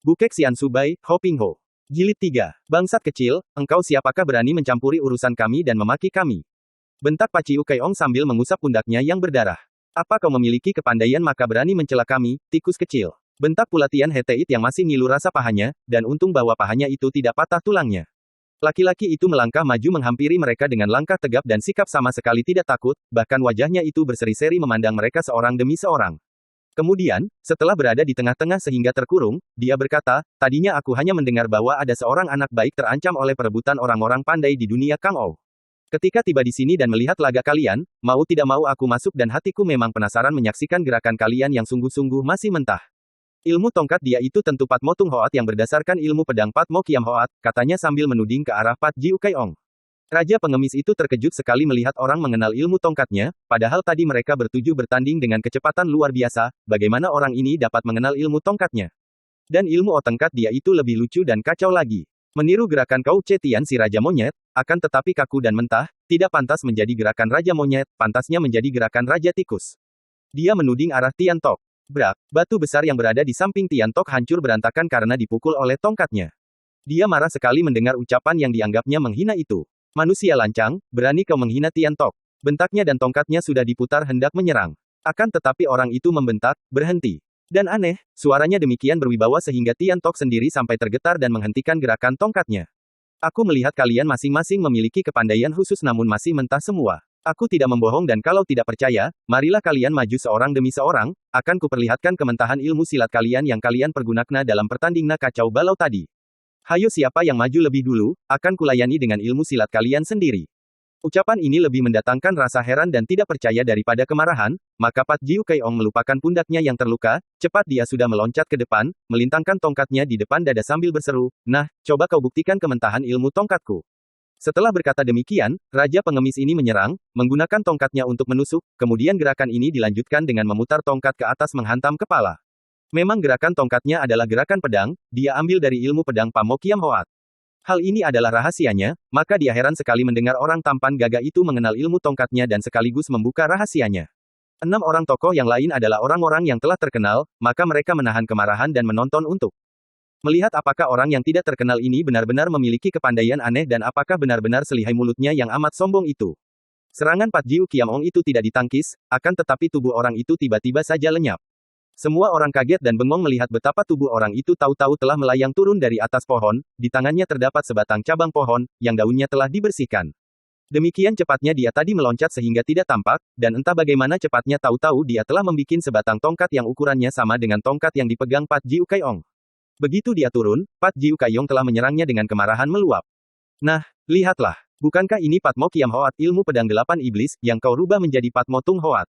Bukek Xian Subai, Ho Ping Ho. Jilid 3. Bangsat kecil, engkau siapakah berani mencampuri urusan kami dan memaki kami? Bentak Pak Ciu Keong sambil mengusap pundaknya yang berdarah. Apa kau memiliki kepandaian maka berani mencela kami, tikus kecil? Bentak pula Tian Heteit yang masih ngilu rasa pahanya, dan untung bahwa pahanya itu tidak patah tulangnya. Laki-laki itu melangkah maju menghampiri mereka dengan langkah tegap dan sikap sama sekali tidak takut, bahkan wajahnya itu berseri-seri memandang mereka seorang demi seorang. Kemudian, setelah berada di tengah-tengah sehingga terkurung, dia berkata, tadinya aku hanya mendengar bahwa ada seorang anak baik terancam oleh perebutan orang-orang pandai di dunia Kang Ou. Ketika tiba di sini dan melihat laga kalian, mau tidak mau aku masuk dan hatiku memang penasaran menyaksikan gerakan kalian yang sungguh-sungguh masih mentah. Ilmu tongkat dia itu tentu Pat Mo Tung Hoat yang berdasarkan ilmu pedang Pat Mo Kiam Hoat, katanya sambil menuding ke arah Pat Jiu Keong. Raja pengemis itu terkejut sekali melihat orang mengenal ilmu tongkatnya, padahal tadi mereka bertujuh bertanding dengan kecepatan luar biasa, bagaimana orang ini dapat mengenal ilmu tongkatnya. Dan ilmu otengkat dia itu lebih lucu dan kacau lagi. Meniru gerakan Kou Cetian si Raja Monyet, akan tetapi kaku dan mentah, tidak pantas menjadi gerakan Raja Monyet, pantasnya menjadi gerakan Raja Tikus. Dia menuding arah Tian Tok. Brak, batu besar yang berada di samping Tian Tok hancur berantakan karena dipukul oleh tongkatnya. Dia marah sekali mendengar ucapan yang dianggapnya menghina itu. Manusia lancang, berani kau menghina Tian Tok. Bentaknya dan tongkatnya sudah diputar hendak menyerang. Akan tetapi orang itu membentak, berhenti. Dan aneh, suaranya demikian berwibawa sehingga Tian Tok sendiri sampai tergetar dan menghentikan gerakan tongkatnya. Aku melihat kalian masing-masing memiliki kepandaian khusus namun masih mentah semua. Aku tidak membohong dan kalau tidak percaya, marilah kalian maju seorang demi seorang, akan kuperlihatkan kementahan ilmu silat kalian yang kalian pergunakan dalam pertandingan kacau balau tadi. Hayo siapa yang maju lebih dulu, akan kulayani dengan ilmu silat kalian sendiri. Ucapan ini lebih mendatangkan rasa heran dan tidak percaya daripada kemarahan, maka Pat Jiu Keong melupakan pundaknya yang terluka, cepat dia sudah meloncat ke depan, melintangkan tongkatnya di depan dada sambil berseru, nah, coba kau buktikan kementahan ilmu tongkatku. Setelah berkata demikian, Raja pengemis ini menyerang, menggunakan tongkatnya untuk menusuk, kemudian gerakan ini dilanjutkan dengan memutar tongkat ke atas menghantam kepala. Memang gerakan tongkatnya adalah gerakan pedang, dia ambil dari ilmu pedang Pa Mo Kiam Hoat. Hal ini adalah rahasianya, maka dia heran sekali mendengar orang tampan gagah itu mengenal ilmu tongkatnya dan sekaligus membuka rahasianya. 6 orang tokoh yang lain adalah orang-orang yang telah terkenal, maka mereka menahan kemarahan dan menonton untuk melihat apakah orang yang tidak terkenal ini benar-benar memiliki kepandaian aneh dan apakah benar-benar selihai mulutnya yang amat sombong itu. Serangan Pat Jiu Kiam Ong itu tidak ditangkis, akan tetapi tubuh orang itu tiba-tiba saja lenyap. Semua orang kaget dan bengong melihat betapa tubuh orang itu tahu-tahu telah melayang turun dari atas pohon, di tangannya terdapat sebatang cabang pohon, yang daunnya telah dibersihkan. Demikian cepatnya dia tadi meloncat sehingga tidak tampak, dan entah bagaimana cepatnya tahu-tahu dia telah membuat sebatang tongkat yang ukurannya sama dengan tongkat yang dipegang Pat Jiu Keong. Begitu dia turun, Pat Jiu Keong telah menyerangnya dengan kemarahan meluap. Nah, lihatlah, bukankah ini Pat Mo Kiam Hoat ilmu pedang 8 iblis, yang kau rubah menjadi Pat Mo Tung Hoat?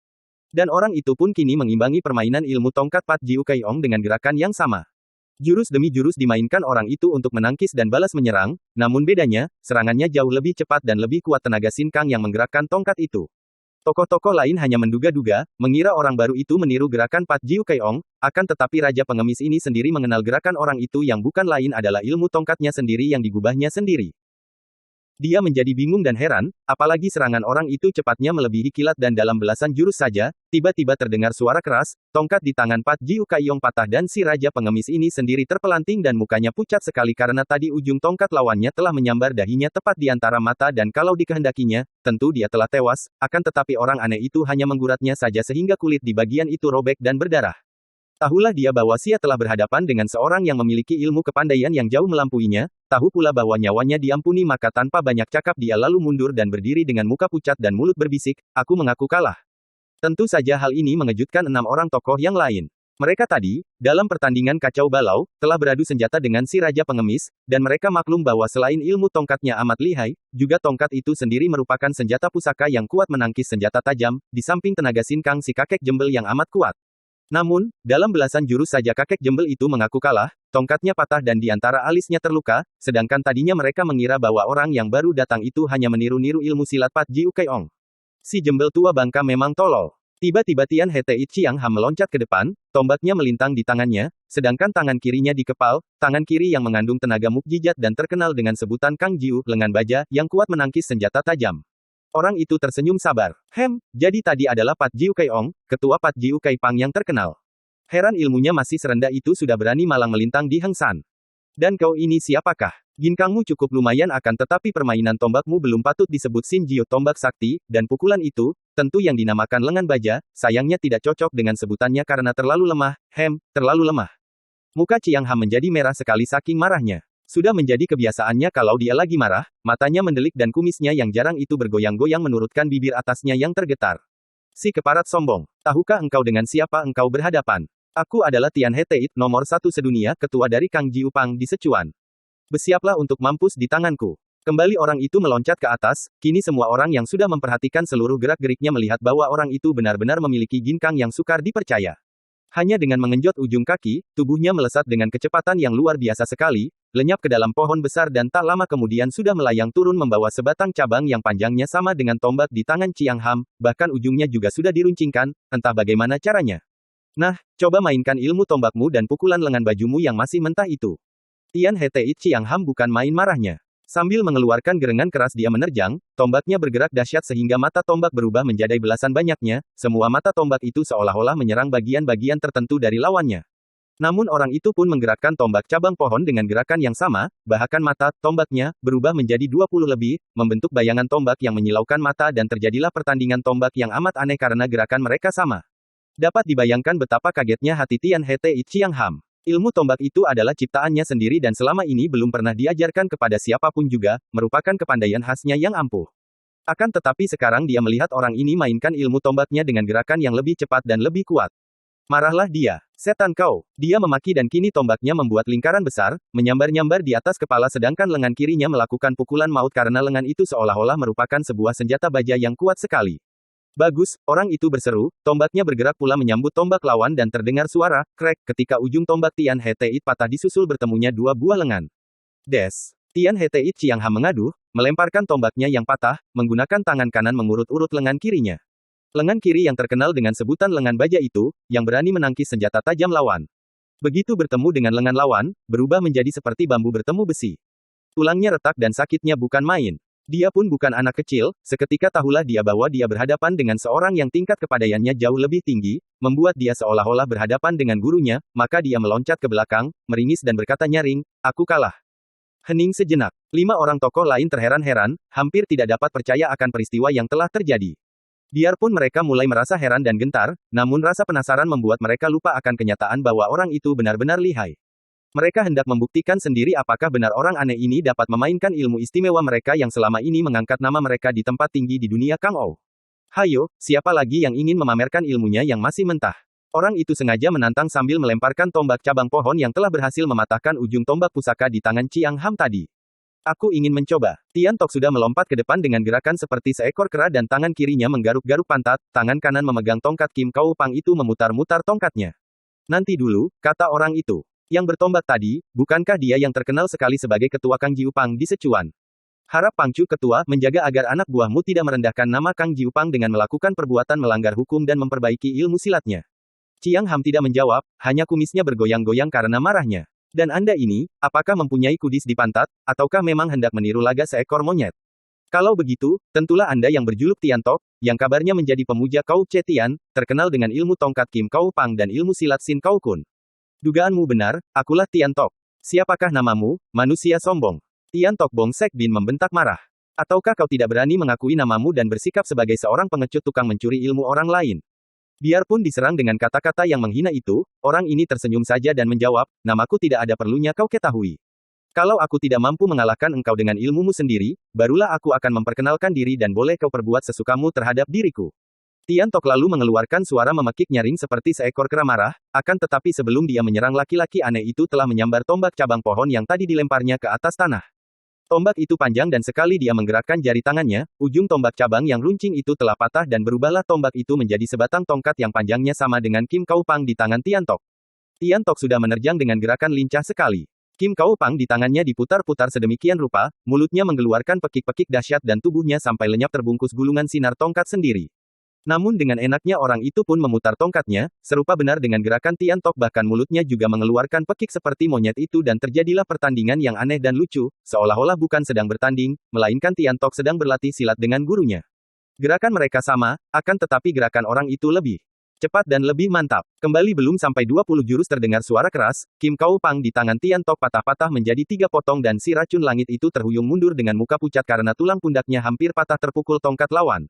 Dan orang itu pun kini mengimbangi permainan ilmu tongkat Pat Jiu Keong dengan gerakan yang sama. Jurus demi jurus dimainkan orang itu untuk menangkis dan balas menyerang, namun bedanya, serangannya jauh lebih cepat dan lebih kuat tenaga Sin Kang yang menggerakkan tongkat itu. Tokoh-tokoh lain hanya menduga-duga, mengira orang baru itu meniru gerakan Pat Jiu Keong, akan tetapi Raja pengemis ini sendiri mengenal gerakan orang itu yang bukan lain adalah ilmu tongkatnya sendiri yang digubahnya sendiri. Dia menjadi bingung dan heran, apalagi serangan orang itu cepatnya melebihi kilat dan dalam belasan jurus saja, tiba-tiba terdengar suara keras, tongkat di tangan Pat Jiu Keong patah dan si Raja pengemis ini sendiri terpelanting dan mukanya pucat sekali karena tadi ujung tongkat lawannya telah menyambar dahinya tepat di antara mata dan kalau dikehendakinya, tentu dia telah tewas, akan tetapi orang aneh itu hanya mengguratnya saja sehingga kulit di bagian itu robek dan berdarah. Tahulah dia bahwa dia telah berhadapan dengan seorang yang memiliki ilmu kepandaian yang jauh melampuinya, tahu pula bahwa nyawanya diampuni maka tanpa banyak cakap dia lalu mundur dan berdiri dengan muka pucat dan mulut berbisik, aku mengaku kalah. Tentu saja hal ini mengejutkan 6 orang tokoh yang lain. Mereka tadi, dalam pertandingan kacau balau, telah beradu senjata dengan si Raja pengemis, dan mereka maklum bahwa selain ilmu tongkatnya amat lihai, juga tongkat itu sendiri merupakan senjata pusaka yang kuat menangkis senjata tajam, di samping tenaga Sin Kang si kakek jembel yang amat kuat. Namun, dalam belasan jurus saja kakek jembel itu mengaku kalah, tongkatnya patah dan di antara alisnya terluka, sedangkan tadinya mereka mengira bahwa orang yang baru datang itu hanya meniru-niru ilmu silat Pat Jiu Keong. Si jembel tua bangka memang tolol. Tiba-tiba Tian Heteit Chiang Ham meloncat ke depan, tombaknya melintang di tangannya, sedangkan tangan kirinya dikepal, tangan kiri yang mengandung tenaga mukjizat dan terkenal dengan sebutan Kang Jiu, lengan baja, yang kuat menangkis senjata tajam. Orang itu tersenyum sabar. Jadi tadi adalah Pat Jiu Keong, ketua Pat Jiu Kaipang yang terkenal. Heran ilmunya masih serendah itu sudah berani malang melintang di Heng San. Dan kau ini siapakah? Ginkangmu cukup lumayan akan tetapi permainan tombakmu belum patut disebut Xin Jiu tombak sakti, dan pukulan itu, tentu yang dinamakan lengan baja, sayangnya tidak cocok dengan sebutannya karena terlalu lemah, terlalu lemah. Muka Chiang Ham menjadi merah sekali saking marahnya. Sudah menjadi kebiasaannya kalau dia lagi marah, matanya mendelik dan kumisnya yang jarang itu bergoyang-goyang menurutkan bibir atasnya yang tergetar. Si keparat sombong, tahukah engkau dengan siapa engkau berhadapan? Aku adalah Tian He Teit, nomor 1 sedunia, ketua dari Kang Jiu Pang di Sichuan. Bersiaplah untuk mampus di tanganku. Kembali orang itu meloncat ke atas, kini semua orang yang sudah memperhatikan seluruh gerak-geriknya melihat bahwa orang itu benar-benar memiliki ginkang yang sukar dipercaya. Hanya dengan mengenjot ujung kaki, tubuhnya melesat dengan kecepatan yang luar biasa sekali, lenyap ke dalam pohon besar dan tak lama kemudian sudah melayang turun membawa sebatang cabang yang panjangnya sama dengan tombak di tangan Chiang Ham, bahkan ujungnya juga sudah diruncingkan, entah bagaimana caranya. Nah, coba mainkan ilmu tombakmu dan pukulan lengan bajumu yang masih mentah itu. Tian He Teit Chiang Ham bukan main marahnya. Sambil mengeluarkan gerengan keras dia menerjang, tombaknya bergerak dahsyat sehingga mata tombak berubah menjadi belasan banyaknya, semua mata tombak itu seolah-olah menyerang bagian-bagian tertentu dari lawannya. Namun orang itu pun menggerakkan tombak cabang pohon dengan gerakan yang sama, bahkan mata tombaknya berubah menjadi 20 lebih, membentuk bayangan tombak yang menyilaukan mata dan terjadilah pertandingan tombak yang amat aneh karena gerakan mereka sama. Dapat dibayangkan betapa kagetnya hati Tian He Teit Chiang Ham. Ilmu tombak itu adalah ciptaannya sendiri dan selama ini belum pernah diajarkan kepada siapapun juga, merupakan kepandaian khasnya yang ampuh. Akan tetapi sekarang dia melihat orang ini mainkan ilmu tombaknya dengan gerakan yang lebih cepat dan lebih kuat. Marahlah dia. Setan kau. Dia memaki dan kini tombaknya membuat lingkaran besar, menyambar-nyambar di atas kepala sedangkan lengan kirinya melakukan pukulan maut karena lengan itu seolah-olah merupakan sebuah senjata baja yang kuat sekali. Bagus, orang itu berseru, tombaknya bergerak pula menyambut tombak lawan dan terdengar suara, krek, ketika ujung tombak Tian He Teit patah disusul bertemunya dua buah lengan. Des. Tian He Teit Chiang Ham mengaduh, melemparkan tombaknya yang patah, menggunakan tangan kanan mengurut-urut lengan kirinya. Lengan kiri yang terkenal dengan sebutan lengan baja itu, yang berani menangkis senjata tajam lawan. Begitu bertemu dengan lengan lawan, berubah menjadi seperti bambu bertemu besi. Tulangnya retak dan sakitnya bukan main. Dia pun bukan anak kecil, seketika tahulah dia bahwa dia berhadapan dengan seorang yang tingkat kepandaiannya jauh lebih tinggi, membuat dia seolah-olah berhadapan dengan gurunya, maka dia meloncat ke belakang, meringis dan berkata nyaring, aku kalah. Hening sejenak. 5 orang tokoh lain terheran-heran, hampir tidak dapat percaya akan peristiwa yang telah terjadi. Biarpun mereka mulai merasa heran dan gentar, namun rasa penasaran membuat mereka lupa akan kenyataan bahwa orang itu benar-benar lihai. Mereka hendak membuktikan sendiri apakah benar orang aneh ini dapat memainkan ilmu istimewa mereka yang selama ini mengangkat nama mereka di tempat tinggi di dunia Kang Ou. Hayo, siapa lagi yang ingin memamerkan ilmunya yang masih mentah? Orang itu sengaja menantang sambil melemparkan tombak cabang pohon yang telah berhasil mematahkan ujung tombak pusaka di tangan Chiang Ham tadi. Aku ingin mencoba. Tian Tok sudah melompat ke depan dengan gerakan seperti seekor kera dan tangan kirinya menggaruk-garuk pantat, tangan kanan memegang tongkat Kim Kau Pang itu memutar-mutar tongkatnya. Nanti dulu, kata orang itu. Yang bertombak tadi, bukankah dia yang terkenal sekali sebagai ketua Kang Jiu Pang di Sichuan? Harap Pangcu ketua menjaga agar anak buahmu tidak merendahkan nama Kang Jiu Pang dengan melakukan perbuatan melanggar hukum dan memperbaiki ilmu silatnya. Chiang Ham tidak menjawab, hanya kumisnya bergoyang-goyang karena marahnya. Dan Anda ini, apakah mempunyai kudis di pantat, ataukah memang hendak meniru laga seekor monyet? Kalau begitu, tentulah Anda yang berjuluk Tian Tok, yang kabarnya menjadi pemuja Kau Che Tian, terkenal dengan ilmu tongkat Kim Kau Pang dan ilmu silat Sin Kau Kun. Dugaanmu benar, akulah Tian Tok. Siapakah namamu, manusia sombong? Tian Tok Bong Sek Bin membentak marah. Ataukah kau tidak berani mengakui namamu dan bersikap sebagai seorang pengecut tukang mencuri ilmu orang lain? Biarpun diserang dengan kata-kata yang menghina itu, orang ini tersenyum saja dan menjawab, namaku tidak ada perlunya kau ketahui. Kalau aku tidak mampu mengalahkan engkau dengan ilmumu sendiri, barulah aku akan memperkenalkan diri dan boleh kau perbuat sesukamu terhadap diriku. Tian Tok lalu mengeluarkan suara memekik nyaring seperti seekor kera marah, akan tetapi sebelum dia menyerang laki-laki aneh itu telah menyambar tombak cabang pohon yang tadi dilemparnya ke atas tanah. Tombak itu panjang dan sekali dia menggerakkan jari tangannya, ujung tombak cabang yang runcing itu telah patah dan berubahlah tombak itu menjadi sebatang tongkat yang panjangnya sama dengan Kim Kau Pang di tangan Tian Tok. Tian Tok sudah menerjang dengan gerakan lincah sekali. Kim Kau Pang di tangannya diputar-putar sedemikian rupa, mulutnya mengeluarkan pekik-pekik dahsyat dan tubuhnya sampai lenyap terbungkus gulungan sinar tongkat sendiri. Namun dengan enaknya orang itu pun memutar tongkatnya, serupa benar dengan gerakan Tian Tok bahkan mulutnya juga mengeluarkan pekik seperti monyet itu dan terjadilah pertandingan yang aneh dan lucu, seolah-olah bukan sedang bertanding, melainkan Tian Tok sedang berlatih silat dengan gurunya. Gerakan mereka sama, akan tetapi gerakan orang itu lebih Cepat dan lebih mantap. Kembali belum sampai 20 jurus terdengar suara keras, Kim Kau Pang di tangan Tian Tok patah-patah menjadi 3 potong dan si racun langit itu terhuyung mundur dengan muka pucat karena tulang pundaknya hampir patah terpukul tongkat lawan.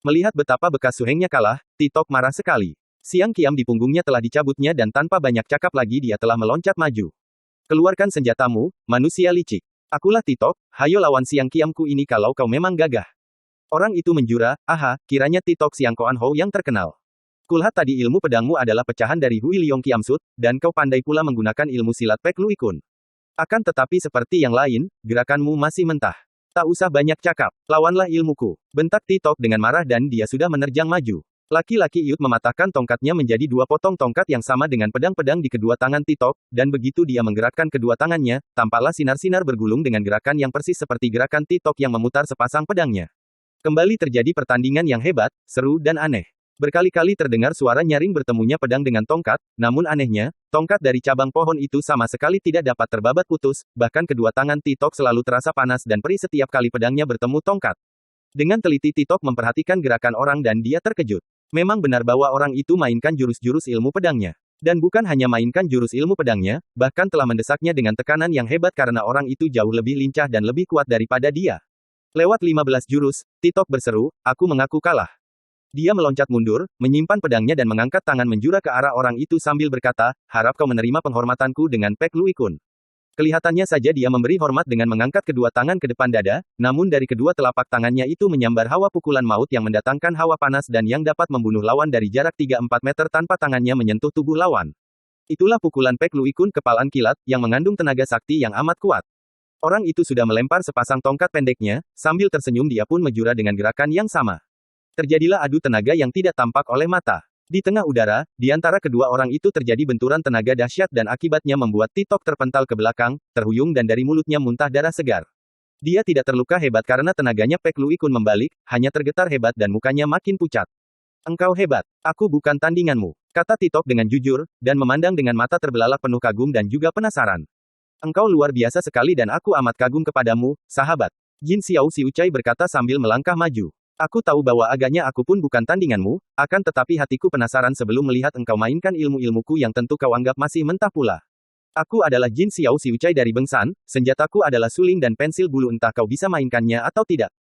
Melihat betapa bekas suhengnya kalah, Ti Tok marah sekali. Siang Kiam di punggungnya telah dicabutnya dan tanpa banyak cakap lagi dia telah meloncat maju. Keluarkan senjatamu, manusia licik. Akulah Ti Tok, hayo lawan Siang Kiamku ini kalau kau memang gagah. Orang itu menjura, aha, kiranya Ti Tok Siang Koan Hou yang terkenal. Kulihat tadi ilmu pedangmu adalah pecahan dari Hui Liong Kiamsut, dan kau pandai pula menggunakan ilmu silat Pek Lui Kun. Akan tetapi seperti yang lain, gerakanmu masih mentah. Tak usah banyak cakap, lawanlah ilmuku. Bentak Ti Tok dengan marah dan dia sudah menerjang maju. Laki-laki Iut mematahkan tongkatnya menjadi 2 potong tongkat yang sama dengan pedang-pedang di kedua tangan Ti Tok, dan begitu dia menggerakkan kedua tangannya, tampaklah sinar-sinar bergulung dengan gerakan yang persis seperti gerakan Ti Tok yang memutar sepasang pedangnya. Kembali terjadi pertandingan yang hebat, seru dan aneh. Berkali-kali terdengar suara nyaring bertemunya pedang dengan tongkat, namun anehnya, tongkat dari cabang pohon itu sama sekali tidak dapat terbabat putus, bahkan kedua tangan Ti Tok selalu terasa panas dan perih setiap kali pedangnya bertemu tongkat. Dengan teliti Ti Tok memperhatikan gerakan orang dan dia terkejut. Memang benar bahwa orang itu mainkan jurus-jurus ilmu pedangnya. Dan bukan hanya mainkan jurus ilmu pedangnya, bahkan telah mendesaknya dengan tekanan yang hebat karena orang itu jauh lebih lincah dan lebih kuat daripada dia. Lewat 15 jurus, Ti Tok berseru, aku mengaku kalah. Dia meloncat mundur, menyimpan pedangnya dan mengangkat tangan menjura ke arah orang itu sambil berkata, harap kau menerima penghormatanku dengan Pek Lui Kun. Kelihatannya saja dia memberi hormat dengan mengangkat kedua tangan ke depan dada, namun dari kedua telapak tangannya itu menyambar hawa pukulan maut yang mendatangkan hawa panas dan yang dapat membunuh lawan dari jarak 3-4 meter tanpa tangannya menyentuh tubuh lawan. Itulah pukulan Pek Lui Kun kepalan kilat, yang mengandung tenaga sakti yang amat kuat. Orang itu sudah melempar sepasang tongkat pendeknya, sambil tersenyum dia pun menjura dengan gerakan yang sama. Terjadilah adu tenaga yang tidak tampak oleh mata. Di tengah udara, di antara kedua orang itu terjadi benturan tenaga dahsyat dan akibatnya membuat Ti Tok terpental ke belakang, terhuyung dan dari mulutnya muntah darah segar. Dia tidak terluka hebat karena tenaganya Pek Lui Kun membalik, hanya tergetar hebat dan mukanya makin pucat. Engkau hebat. Aku bukan tandinganmu, kata Ti Tok dengan jujur, dan memandang dengan mata terbelalak penuh kagum dan juga penasaran. Engkau luar biasa sekali dan aku amat kagum kepadamu, sahabat. Jin Xiao Xiucai berkata sambil melangkah maju. Aku tahu bahwa agaknya aku pun bukan tandinganmu, akan tetapi hatiku penasaran sebelum melihat engkau mainkan ilmu-ilmuku yang tentu kau anggap masih mentah pula. Aku adalah Jin Xiao Xiucai dari Bengsan, senjataku adalah suling dan pensil bulu entah kau bisa mainkannya atau tidak.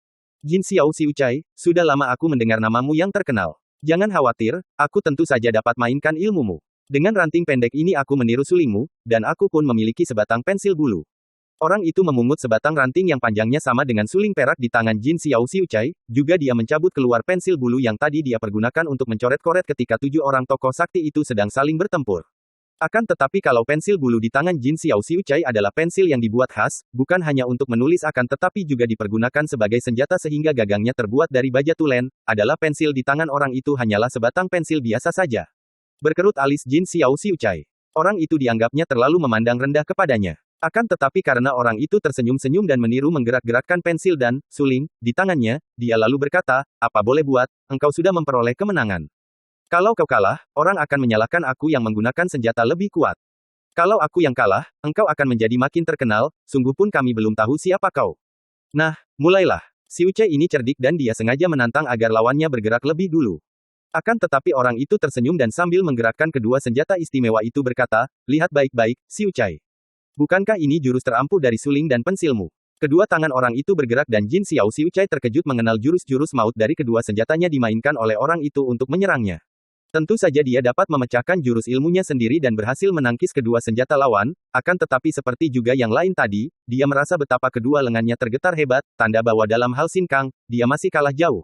Jin Xiao Xiucai, sudah lama aku mendengar namamu yang terkenal. Jangan khawatir, aku tentu saja dapat mainkan ilmumu. Dengan ranting pendek ini aku meniru sulingmu, dan aku pun memiliki sebatang pensil bulu. Orang itu memungut sebatang ranting yang panjangnya sama dengan suling perak di tangan Jin Xiao Xiucai, juga dia mencabut keluar pensil bulu yang tadi dia pergunakan untuk mencoret-coret ketika 7 orang tokoh sakti itu sedang saling bertempur. Akan tetapi kalau pensil bulu di tangan Jin Xiao Xiucai adalah pensil yang dibuat khas, bukan hanya untuk menulis akan tetapi juga dipergunakan sebagai senjata sehingga gagangnya terbuat dari baja tulen, adalah pensil di tangan orang itu hanyalah sebatang pensil biasa saja. Berkerut alis Jin Xiao Xiucai. Orang itu dianggapnya terlalu memandang rendah kepadanya. Akan tetapi karena orang itu tersenyum-senyum dan meniru menggerak-gerakkan pensil dan suling di tangannya, dia lalu berkata, apa boleh buat, engkau sudah memperoleh kemenangan. Kalau kau kalah, orang akan menyalahkan aku yang menggunakan senjata lebih kuat. Kalau aku yang kalah, engkau akan menjadi makin terkenal, sungguh pun kami belum tahu siapa kau. Nah, mulailah. Xiucai ini cerdik dan dia sengaja menantang agar lawannya bergerak lebih dulu. Akan tetapi orang itu tersenyum dan sambil menggerakkan kedua senjata istimewa itu berkata, lihat baik-baik, Xiucai. Bukankah ini jurus terampuh dari suling dan pensilmu? Kedua tangan orang itu bergerak dan Jin Xiao Xiucai terkejut mengenal jurus-jurus maut dari kedua senjatanya dimainkan oleh orang itu untuk menyerangnya. Tentu saja dia dapat memecahkan jurus ilmunya sendiri dan berhasil menangkis kedua senjata lawan, akan tetapi seperti juga yang lain tadi, dia merasa betapa kedua lengannya tergetar hebat, tanda bahwa dalam hal Xin Kang, dia masih kalah jauh.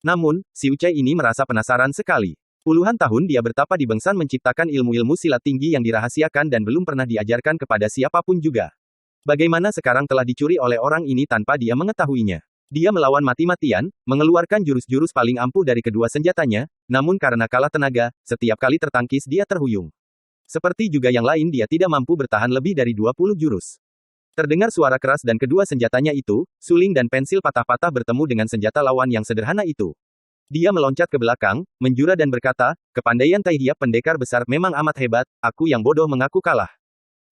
Namun, Xiucai ini merasa penasaran sekali. Puluhan tahun dia bertapa di Bengsan menciptakan ilmu-ilmu silat tinggi yang dirahasiakan dan belum pernah diajarkan kepada siapapun juga. Bagaimana sekarang telah dicuri oleh orang ini tanpa dia mengetahuinya? Dia melawan mati-matian, mengeluarkan jurus-jurus paling ampuh dari kedua senjatanya, namun karena kalah tenaga, setiap kali tertangkis dia terhuyung. Seperti juga yang lain dia tidak mampu bertahan lebih dari 20 jurus. Terdengar suara keras dan kedua senjatanya itu, suling dan pensil patah-patah bertemu dengan senjata lawan yang sederhana itu. Dia meloncat ke belakang, menjura dan berkata, kepandaian Tai Hiap pendekar besar memang amat hebat, aku yang bodoh mengaku kalah.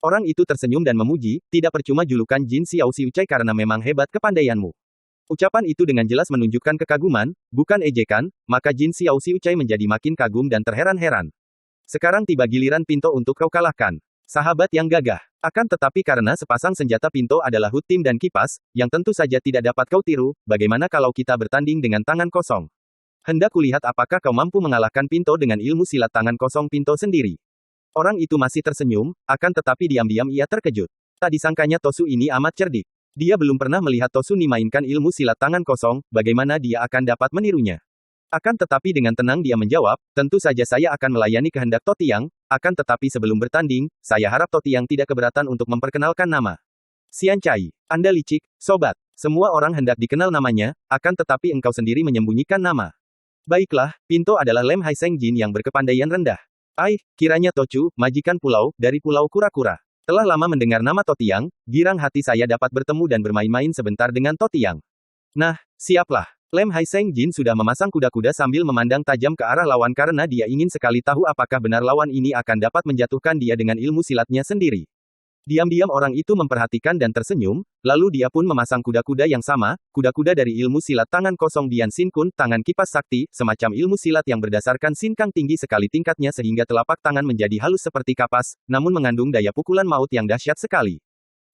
Orang itu tersenyum dan memuji, tidak percuma julukan Jin Xiao Xiucai karena memang hebat kepandaianmu. Ucapan itu dengan jelas menunjukkan kekaguman, bukan ejekan, maka Jin Xiao Xiucai menjadi makin kagum dan terheran-heran. Sekarang tiba giliran Pinto untuk kau kalahkan. Sahabat yang gagah. Akan tetapi karena sepasang senjata Pinto adalah hut tim dan kipas, yang tentu saja tidak dapat kau tiru, bagaimana kalau kita bertanding dengan tangan kosong? Hendak kulihat apakah kau mampu mengalahkan Pinto dengan ilmu silat tangan kosong Pinto sendiri. Orang itu masih tersenyum, akan tetapi diam-diam ia terkejut. Tak disangkanya Tosu ini amat cerdik. Dia belum pernah melihat Tosu mainkan ilmu silat tangan kosong, bagaimana dia akan dapat menirunya. Akan tetapi dengan tenang dia menjawab, tentu saja saya akan melayani kehendak Totiang, akan tetapi sebelum bertanding, saya harap Totiang tidak keberatan untuk memperkenalkan nama. Xian Cai, Anda licik, sobat. Semua orang hendak dikenal namanya, akan tetapi engkau sendiri menyembunyikan nama. Baiklah, Pinto adalah Lem Hai Seng Jin yang berkepandaian rendah. Kiranya Tochu, majikan pulau, dari Pulau Kura-Kura. Telah lama mendengar nama Totiang, girang hati saya dapat bertemu dan bermain-main sebentar dengan Totiang. Nah, siaplah. Lem Hai Seng Jin sudah memasang kuda-kuda sambil memandang tajam ke arah lawan karena dia ingin sekali tahu apakah benar lawan ini akan dapat menjatuhkan dia dengan ilmu silatnya sendiri. Diam-diam orang itu memperhatikan dan tersenyum, lalu dia pun memasang kuda-kuda yang sama, kuda-kuda dari ilmu silat tangan kosong Bian Sin Kun, tangan kipas sakti, semacam ilmu silat yang berdasarkan Sin Kang tinggi sekali tingkatnya sehingga telapak tangan menjadi halus seperti kapas, namun mengandung daya pukulan maut yang dahsyat sekali.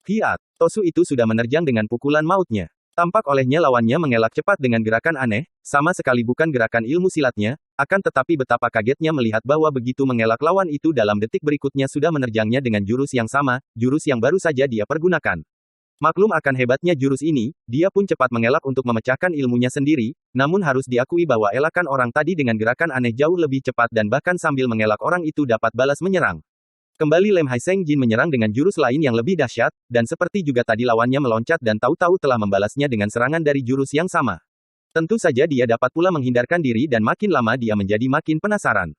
Hiat, Tosu itu sudah menerjang dengan pukulan mautnya. Tampak olehnya lawannya mengelak cepat dengan gerakan aneh, sama sekali bukan gerakan ilmu silatnya, akan tetapi betapa kagetnya melihat bahwa begitu mengelak lawan itu dalam detik berikutnya sudah menerjangnya dengan jurus yang sama, jurus yang baru saja dia pergunakan. Maklum akan hebatnya jurus ini, dia pun cepat mengelak untuk memecahkan ilmunya sendiri, namun harus diakui bahwa elakan orang tadi dengan gerakan aneh jauh lebih cepat dan bahkan sambil mengelak orang itu dapat balas menyerang. Kembali Lem Hai Seng Jin menyerang dengan jurus lain yang lebih dahsyat, dan seperti juga tadi lawannya meloncat dan tahu-tahu telah membalasnya dengan serangan dari jurus yang sama. Tentu saja dia dapat pula menghindarkan diri dan makin lama dia menjadi makin penasaran.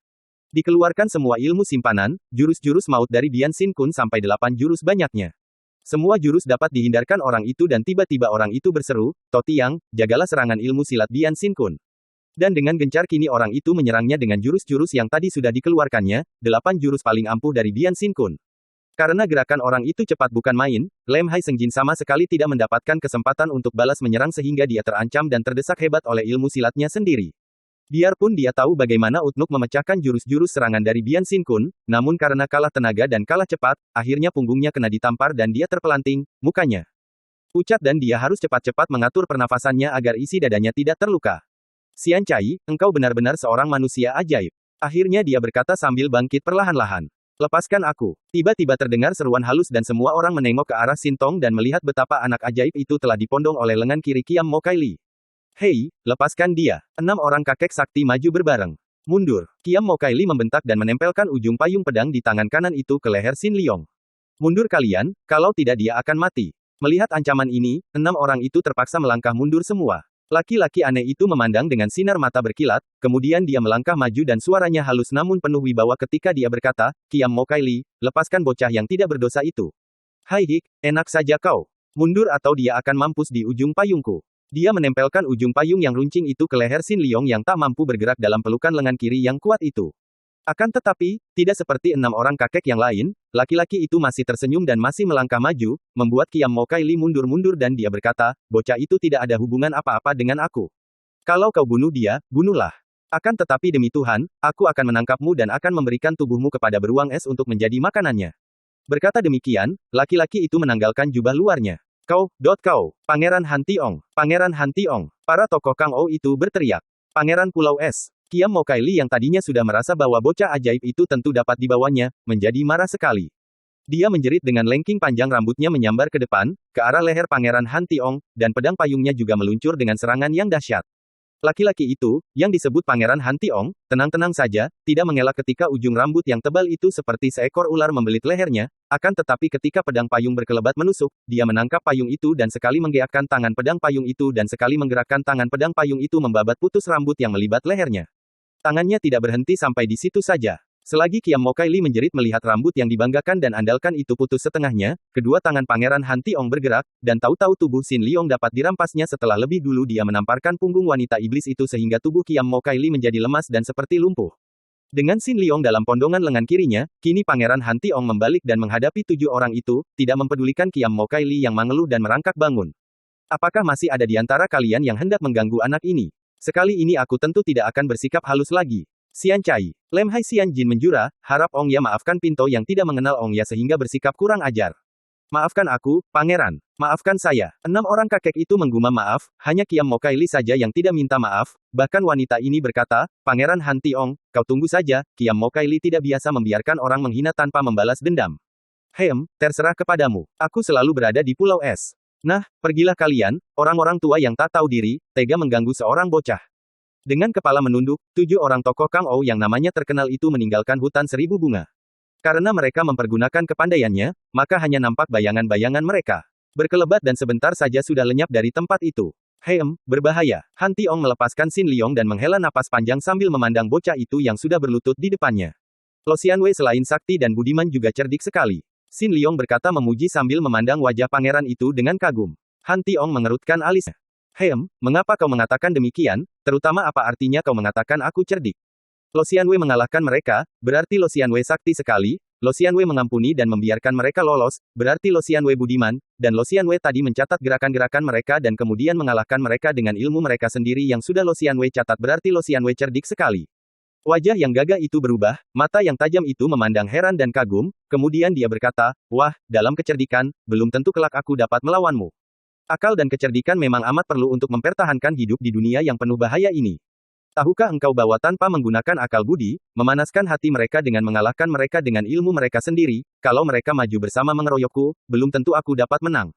Dikeluarkan semua ilmu simpanan, jurus-jurus maut dari Bian Sin Kun sampai 8 jurus banyaknya. Semua jurus dapat dihindarkan orang itu dan tiba-tiba orang itu berseru, Totiang, jagalah serangan ilmu silat Bian Sin Kun. Dan dengan gencar kini orang itu menyerangnya dengan jurus-jurus yang tadi sudah dikeluarkannya, 8 jurus paling ampuh dari Bian Sin Kun. Karena gerakan orang itu cepat bukan main, Lem Hai Seng Jin sama sekali tidak mendapatkan kesempatan untuk balas menyerang sehingga dia terancam dan terdesak hebat oleh ilmu silatnya sendiri. Biarpun dia tahu bagaimana Utnuk memecahkan jurus-jurus serangan dari Bian Sin Kun, namun karena kalah tenaga dan kalah cepat, akhirnya punggungnya kena ditampar dan dia terpelanting, mukanya pucat dan dia harus cepat-cepat mengatur pernafasannya agar isi dadanya tidak terluka. Xian Cai, engkau benar-benar seorang manusia ajaib. Akhirnya dia berkata sambil bangkit perlahan-lahan. Lepaskan aku. Tiba-tiba terdengar seruan halus dan semua orang menengok ke arah Sintong dan melihat betapa anak ajaib itu telah dipondong oleh lengan kiri Kiam Mo Kai Li. Hei, lepaskan dia. 6 orang kakek sakti maju berbareng. Mundur. Kiam Mo Kai Li membentak dan menempelkan ujung payung pedang di tangan kanan itu ke leher Sin Liong. Mundur kalian, kalau tidak dia akan mati. Melihat ancaman ini, 6 orang itu terpaksa melangkah mundur semua. Laki-laki aneh itu memandang dengan sinar mata berkilat, kemudian dia melangkah maju dan suaranya halus namun penuh wibawa ketika dia berkata, Kiam Mo Kai Li, lepaskan bocah yang tidak berdosa itu. Hai Hik, enak saja kau. Mundur atau dia akan mampus di ujung payungku. Dia menempelkan ujung payung yang runcing itu ke leher Sin Liong yang tak mampu bergerak dalam pelukan lengan kiri yang kuat itu. Akan tetapi, tidak seperti 6 orang kakek yang lain, laki-laki itu masih tersenyum dan masih melangkah maju, membuat Kiam Mo Kai Li mundur-mundur dan dia berkata, bocah itu tidak ada hubungan apa-apa dengan aku. Kalau kau bunuh dia, bunuhlah. Akan tetapi demi Tuhan, aku akan menangkapmu dan akan memberikan tubuhmu kepada beruang es untuk menjadi makanannya. Berkata demikian, laki-laki itu menanggalkan jubah luarnya. Kau, Pangeran Han Tiong, Pangeran Han Tiong, para tokoh Kang Ou itu berteriak. Pangeran Pulau Es. Kiam Mo Kai Li yang tadinya sudah merasa bahwa bocah ajaib itu tentu dapat dibawanya, menjadi marah sekali. Dia menjerit dengan lengking panjang rambutnya menyambar ke depan, ke arah leher Pangeran Han Tiong, dan pedang payungnya juga meluncur dengan serangan yang dahsyat. Laki-laki itu, yang disebut Pangeran Han Tiong, tenang-tenang saja, tidak mengelak ketika ujung rambut yang tebal itu seperti seekor ular membelit lehernya, akan tetapi ketika pedang payung berkelebat menusuk, dia menangkap payung itu dan sekali menggerakkan tangan pedang payung itu dan sekali menggerakkan tangan pedang payung itu membabat putus rambut yang melibat lehernya. Tangannya tidak berhenti sampai di situ saja. Selagi Kiam Mo Kai Li menjerit melihat rambut yang dibanggakan dan andalkan itu putus setengahnya, kedua tangan Pangeran Han Tiong bergerak, dan tahu-tahu tubuh Sin Liong dapat dirampasnya setelah lebih dulu dia menamparkan punggung wanita iblis itu sehingga tubuh Kiam Mo Kai Li menjadi lemas dan seperti lumpuh. Dengan Sin Liong dalam pondongan lengan kirinya, kini Pangeran Han Tiong membalik dan menghadapi 7 orang itu, tidak mempedulikan Kiam Mo Kai Li yang mengeluh dan merangkak bangun. Apakah masih ada di antara kalian yang hendak mengganggu anak ini? Sekali ini aku tentu tidak akan bersikap halus lagi. Xian Cai. Lem Hai Xian Jin menjura, harap Ong Ya maafkan Pinto yang tidak mengenal Ong Ya sehingga bersikap kurang ajar. Maafkan aku, Pangeran. Maafkan saya. 6 orang kakek itu menggumam maaf, hanya Kiam Mo Kai Li saja yang tidak minta maaf, bahkan wanita ini berkata, Pangeran Han Tiong, kau tunggu saja, Kiam Mo Kai Li tidak biasa membiarkan orang menghina tanpa membalas dendam. Terserah kepadamu. Aku selalu berada di Pulau Es. Nah, pergilah kalian, orang-orang tua yang tak tahu diri, tega mengganggu seorang bocah. Dengan kepala menunduk, 7 orang tokoh Kang Ou yang namanya terkenal itu meninggalkan hutan seribu bunga. Karena mereka mempergunakan kepandaiannya, maka hanya nampak bayangan-bayangan mereka. Berkelebat dan sebentar saja sudah lenyap dari tempat itu. Berbahaya. Han Tiong melepaskan Xin Liong dan menghela napas panjang sambil memandang bocah itu yang sudah berlutut di depannya. Lo Xianwei selain sakti dan budiman juga cerdik sekali. Xin Liong berkata memuji sambil memandang wajah pangeran itu dengan kagum. Han Tiong mengerutkan alisnya. Mengapa kau mengatakan demikian, terutama apa artinya kau mengatakan aku cerdik? Lo Xianwei mengalahkan mereka, berarti Lo Xianwei sakti sekali, Lo Xianwei mengampuni dan membiarkan mereka lolos, berarti Lo Xianwei budiman, dan Lo Xianwei tadi mencatat gerakan-gerakan mereka dan kemudian mengalahkan mereka dengan ilmu mereka sendiri yang sudah Lo Xianwei catat berarti Lo Xianwei cerdik sekali. Wajah yang gagah itu berubah, mata yang tajam itu memandang heran dan kagum, kemudian dia berkata, wah, dalam kecerdikan, belum tentu kelak aku dapat melawanmu. Akal dan kecerdikan memang amat perlu untuk mempertahankan hidup di dunia yang penuh bahaya ini. Tahukah engkau bahwa tanpa menggunakan akal budi, memanaskan hati mereka dengan mengalahkan mereka dengan ilmu mereka sendiri, kalau mereka maju bersama mengeroyokku, belum tentu aku dapat menang.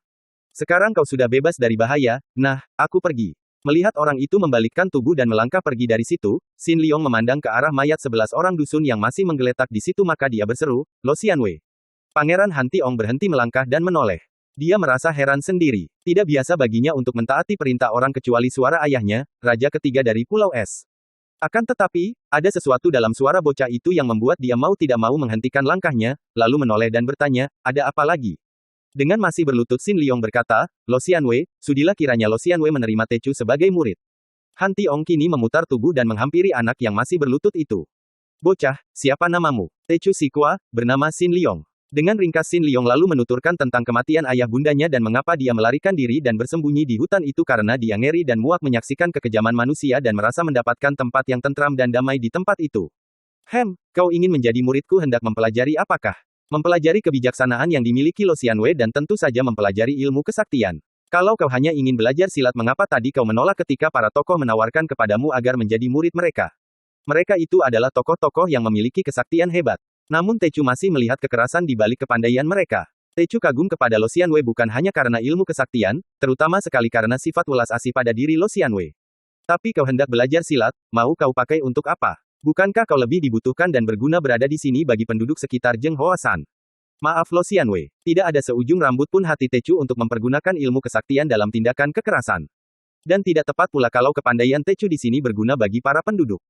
Sekarang kau sudah bebas dari bahaya, nah, aku pergi. Melihat orang itu membalikkan tubuh dan melangkah pergi dari situ, Xin Liong memandang ke arah mayat 11 orang dusun yang masih menggeletak di situ maka dia berseru, Lo Xianwei. Pangeran Han Tiong berhenti melangkah dan menoleh. Dia merasa heran sendiri. Tidak biasa baginya untuk mentaati perintah orang kecuali suara ayahnya, raja ketiga dari Pulau Es. Akan tetapi, ada sesuatu dalam suara bocah itu yang membuat dia mau tidak mau menghentikan langkahnya, lalu menoleh dan bertanya, ada apa lagi? Dengan masih berlutut Xin Liong berkata, Lo Xianwei, sudilah kiranya Lo Xianwei menerima Tecu sebagai murid. Han Tiong kini memutar tubuh dan menghampiri anak yang masih berlutut itu. Bocah, siapa namamu? Tecu Sikwa, bernama Xin Liong. Dengan ringkas Xin Liong lalu menuturkan tentang kematian ayah bundanya dan mengapa dia melarikan diri dan bersembunyi di hutan itu karena dia ngeri dan muak menyaksikan kekejaman manusia dan merasa mendapatkan tempat yang tentram dan damai di tempat itu. Kau ingin menjadi muridku hendak mempelajari apakah? Mempelajari kebijaksanaan yang dimiliki Lo Xianwei dan tentu saja mempelajari ilmu kesaktian. Kalau kau hanya ingin belajar silat mengapa tadi kau menolak ketika para tokoh menawarkan kepadamu agar menjadi murid mereka? Mereka itu adalah tokoh-tokoh yang memiliki kesaktian hebat. Namun Tecu masih melihat kekerasan di balik kepandaian mereka. Tecu kagum kepada Lo Xianwei bukan hanya karena ilmu kesaktian, terutama sekali karena sifat welas asih pada diri Lo Xianwei. Tapi kau hendak belajar silat, mau kau pakai untuk apa? Bukankah kau lebih dibutuhkan dan berguna berada di sini bagi penduduk sekitar Zheng Hoasan? Maaf Lo Xianwei, tidak ada seujung rambut pun hati Tecu untuk mempergunakan ilmu kesaktian dalam tindakan kekerasan. Dan tidak tepat pula kalau kepandaian Tecu di sini berguna bagi para penduduk.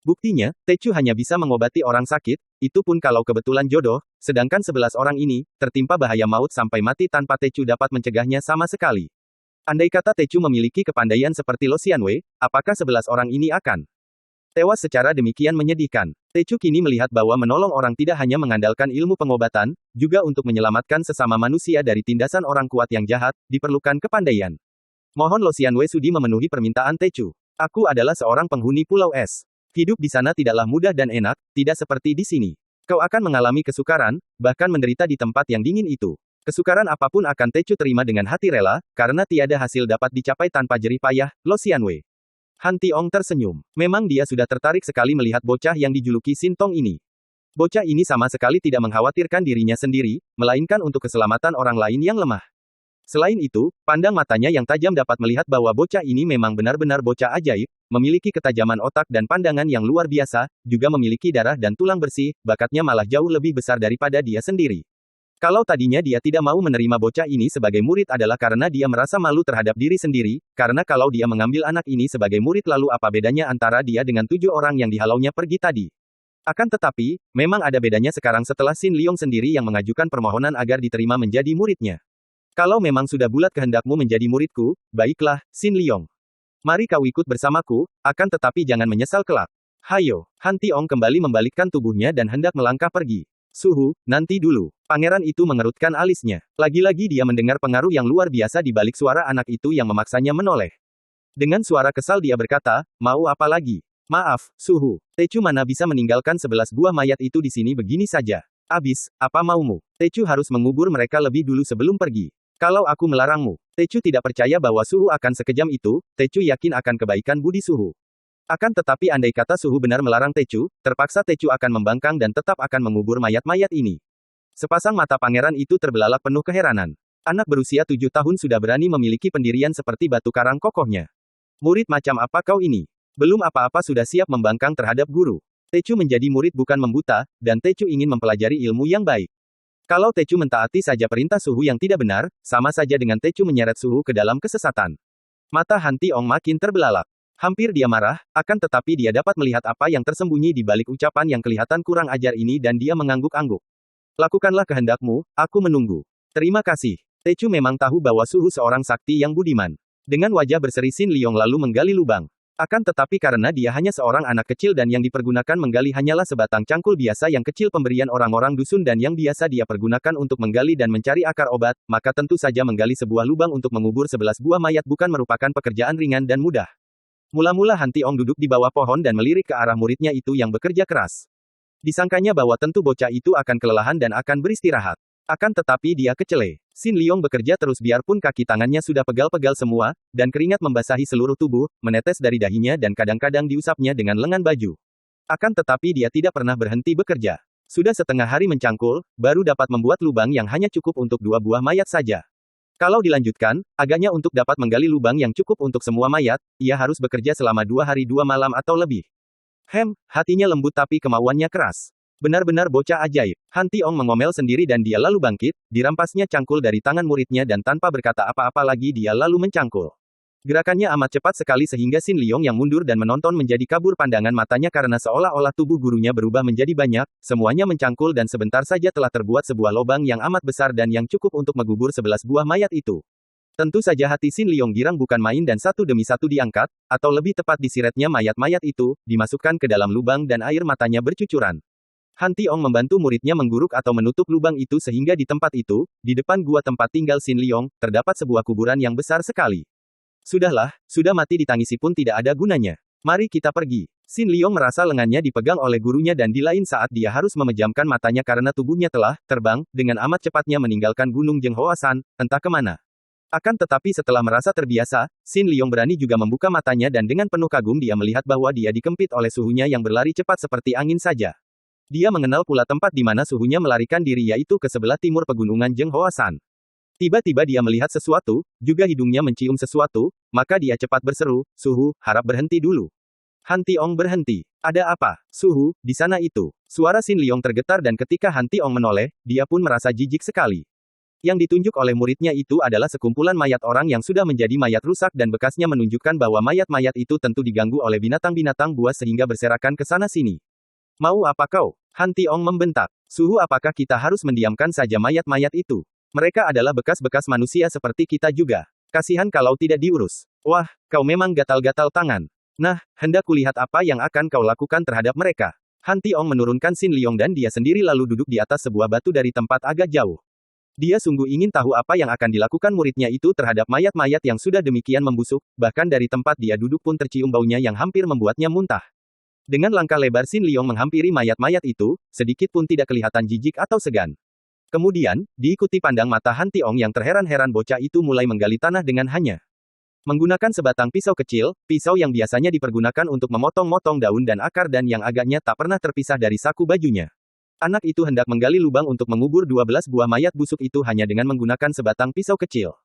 Buktinya, Tecu hanya bisa mengobati orang sakit, itu pun kalau kebetulan jodoh, sedangkan 11 orang ini, tertimpa bahaya maut sampai mati tanpa Tecu dapat mencegahnya sama sekali. Andai kata Tecu memiliki kepandaian seperti Lo Xianwei, apakah 11 orang ini akan tewas secara demikian menyedihkan? Tecu kini melihat bahwa menolong orang tidak hanya mengandalkan ilmu pengobatan, juga untuk menyelamatkan sesama manusia dari tindasan orang kuat yang jahat, diperlukan kepandaian. Mohon Lo Xianwei sudi memenuhi permintaan Tecu. Aku adalah seorang penghuni Pulau Es. Hidup di sana tidaklah mudah dan enak, tidak seperti di sini. Kau akan mengalami kesukaran, bahkan menderita di tempat yang dingin itu. Kesukaran apapun akan Tecu terima dengan hati rela, karena tiada hasil dapat dicapai tanpa jerih payah, Lo Xianwei. Han Tiong tersenyum. Memang dia sudah tertarik sekali melihat bocah yang dijuluki Sin Tong ini. Bocah ini sama sekali tidak mengkhawatirkan dirinya sendiri, melainkan untuk keselamatan orang lain yang lemah. Selain itu, pandang matanya yang tajam dapat melihat bahwa bocah ini memang benar-benar bocah ajaib, memiliki ketajaman otak dan pandangan yang luar biasa, juga memiliki darah dan tulang bersih, bakatnya malah jauh lebih besar daripada dia sendiri. Kalau tadinya dia tidak mau menerima bocah ini sebagai murid adalah karena dia merasa malu terhadap diri sendiri, karena kalau dia mengambil anak ini sebagai murid lalu apa bedanya antara dia dengan 7 orang yang dihalaunya pergi tadi. Akan tetapi, memang ada bedanya sekarang setelah Xin Liong sendiri yang mengajukan permohonan agar diterima menjadi muridnya. Kalau memang sudah bulat kehendakmu menjadi muridku, baiklah, Xin Liong. Mari kau ikut bersamaku, akan tetapi jangan menyesal kelak. Hayo, Han Tiong kembali membalikkan tubuhnya dan hendak melangkah pergi. Suhu, nanti dulu. Pangeran itu mengerutkan alisnya. Lagi-lagi dia mendengar pengaruh yang luar biasa di balik suara anak itu yang memaksanya menoleh. Dengan suara kesal dia berkata, mau apa lagi? Maaf, Suhu. Tecu mana bisa meninggalkan 11 buah mayat itu di sini begini saja. Abis, apa maumu? Tecu harus mengubur mereka lebih dulu sebelum pergi. Kalau aku melarangmu. Tecu tidak percaya bahwa Suhu akan sekejam itu, Tecu yakin akan kebaikan budi Suhu. Akan tetapi andai kata Suhu benar melarang Tecu, terpaksa Tecu akan membangkang dan tetap akan mengubur mayat-mayat ini. Sepasang mata pangeran itu terbelalak penuh keheranan. Anak berusia 7 tahun sudah berani memiliki pendirian seperti batu karang kokohnya. Murid macam apa kau ini? Belum apa-apa sudah siap membangkang terhadap guru. Tecu menjadi murid bukan membuta, dan Tecu ingin mempelajari ilmu yang baik. Kalau Tecu mentaati saja perintah Suhu yang tidak benar, sama saja dengan Tecu menyeret Suhu ke dalam kesesatan. Mata Han Tiong makin terbelalak. Hampir dia marah, akan tetapi dia dapat melihat apa yang tersembunyi di balik ucapan yang kelihatan kurang ajar ini dan dia mengangguk-angguk. Lakukanlah kehendakmu, aku menunggu. Terima kasih. Tecu memang tahu bahwa Suhu seorang sakti yang budiman. Dengan wajah berseri Xin Liong lalu menggali lubang. Akan tetapi karena dia hanya seorang anak kecil dan yang dipergunakan menggali hanyalah sebatang cangkul biasa yang kecil pemberian orang-orang dusun dan yang biasa dia pergunakan untuk menggali dan mencari akar obat, maka tentu saja menggali sebuah lubang untuk mengubur 11 buah mayat bukan merupakan pekerjaan ringan dan mudah. Mula-mula Han Tiong duduk di bawah pohon dan melirik ke arah muridnya itu yang bekerja keras. Disangkanya bahwa tentu bocah itu akan kelelahan dan akan beristirahat. Akan tetapi dia kecele. Xin Liong bekerja terus biarpun kaki tangannya sudah pegal-pegal semua, dan keringat membasahi seluruh tubuh, menetes dari dahinya dan kadang-kadang diusapnya dengan lengan baju. Akan tetapi dia tidak pernah berhenti bekerja. Sudah setengah hari mencangkul, baru dapat membuat lubang yang hanya cukup untuk 2 buah mayat saja. Kalau dilanjutkan, agaknya untuk dapat menggali lubang yang cukup untuk semua mayat, ia harus bekerja selama 2 hari 2 malam atau lebih. Hatinya lembut tapi kemauannya keras. Benar-benar bocah ajaib. Han Tiong mengomel sendiri dan dia lalu bangkit, dirampasnya cangkul dari tangan muridnya dan tanpa berkata apa-apa lagi dia lalu mencangkul. Gerakannya amat cepat sekali sehingga Xin Liong yang mundur dan menonton menjadi kabur pandangan matanya karena seolah-olah tubuh gurunya berubah menjadi banyak, semuanya mencangkul dan sebentar saja telah terbuat sebuah lubang yang amat besar dan yang cukup untuk mengubur 11 buah mayat itu. Tentu saja hati Xin Liong girang bukan main dan satu demi satu diangkat, atau lebih tepat disiretnya mayat-mayat itu, dimasukkan ke dalam lubang dan air matanya bercucuran. Han Tiong membantu muridnya mengguruk atau menutup lubang itu sehingga di tempat itu, di depan gua tempat tinggal Xin Liong, terdapat sebuah kuburan yang besar sekali. Sudahlah, sudah mati ditangisi pun tidak ada gunanya. Mari kita pergi. Xin Liong merasa lengannya dipegang oleh gurunya dan di lain saat dia harus memejamkan matanya karena tubuhnya telah terbang dengan amat cepatnya meninggalkan gunung Zhenghuasan, entah kemana. Akan tetapi setelah merasa terbiasa, Xin Liong berani juga membuka matanya dan dengan penuh kagum dia melihat bahwa dia dikempit oleh suhunya yang berlari cepat seperti angin saja. Dia mengenal pula tempat di mana suhunya melarikan diri yaitu ke sebelah timur pegunungan Zhenghuasan. Tiba-tiba dia melihat sesuatu, juga hidungnya mencium sesuatu, maka dia cepat berseru, Suhu, harap berhenti dulu. Han Tiong berhenti. Ada apa? Suhu, di sana itu. Suara Xin Liong tergetar dan ketika Han Tiong menoleh, dia pun merasa jijik sekali. Yang ditunjuk oleh muridnya itu adalah sekumpulan mayat orang yang sudah menjadi mayat rusak dan bekasnya menunjukkan bahwa mayat-mayat itu tentu diganggu oleh binatang-binatang buas sehingga berserakan ke sana-sini. Mau apa kau? Han Tiong membentak. Suhu, apakah kita harus mendiamkan saja mayat-mayat itu? Mereka adalah bekas-bekas manusia seperti kita juga. Kasihan kalau tidak diurus. Wah, kau memang gatal-gatal tangan. Nah, hendak kulihat apa yang akan kau lakukan terhadap mereka. Han Tiong menurunkan Xin Liong dan dia sendiri lalu duduk di atas sebuah batu dari tempat agak jauh. Dia sungguh ingin tahu apa yang akan dilakukan muridnya itu terhadap mayat-mayat yang sudah demikian membusuk, bahkan dari tempat dia duduk pun tercium baunya yang hampir membuatnya muntah. Dengan langkah lebar Xin Liong menghampiri mayat-mayat itu, sedikit pun tidak kelihatan jijik atau segan. Kemudian, diikuti pandang mata Han Tiong yang terheran-heran bocah itu mulai menggali tanah dengan hanya menggunakan sebatang pisau kecil, pisau yang biasanya dipergunakan untuk memotong-motong daun dan akar dan yang agaknya tak pernah terpisah dari saku bajunya. Anak itu hendak menggali lubang untuk mengubur 12 buah mayat busuk itu hanya dengan menggunakan sebatang pisau kecil.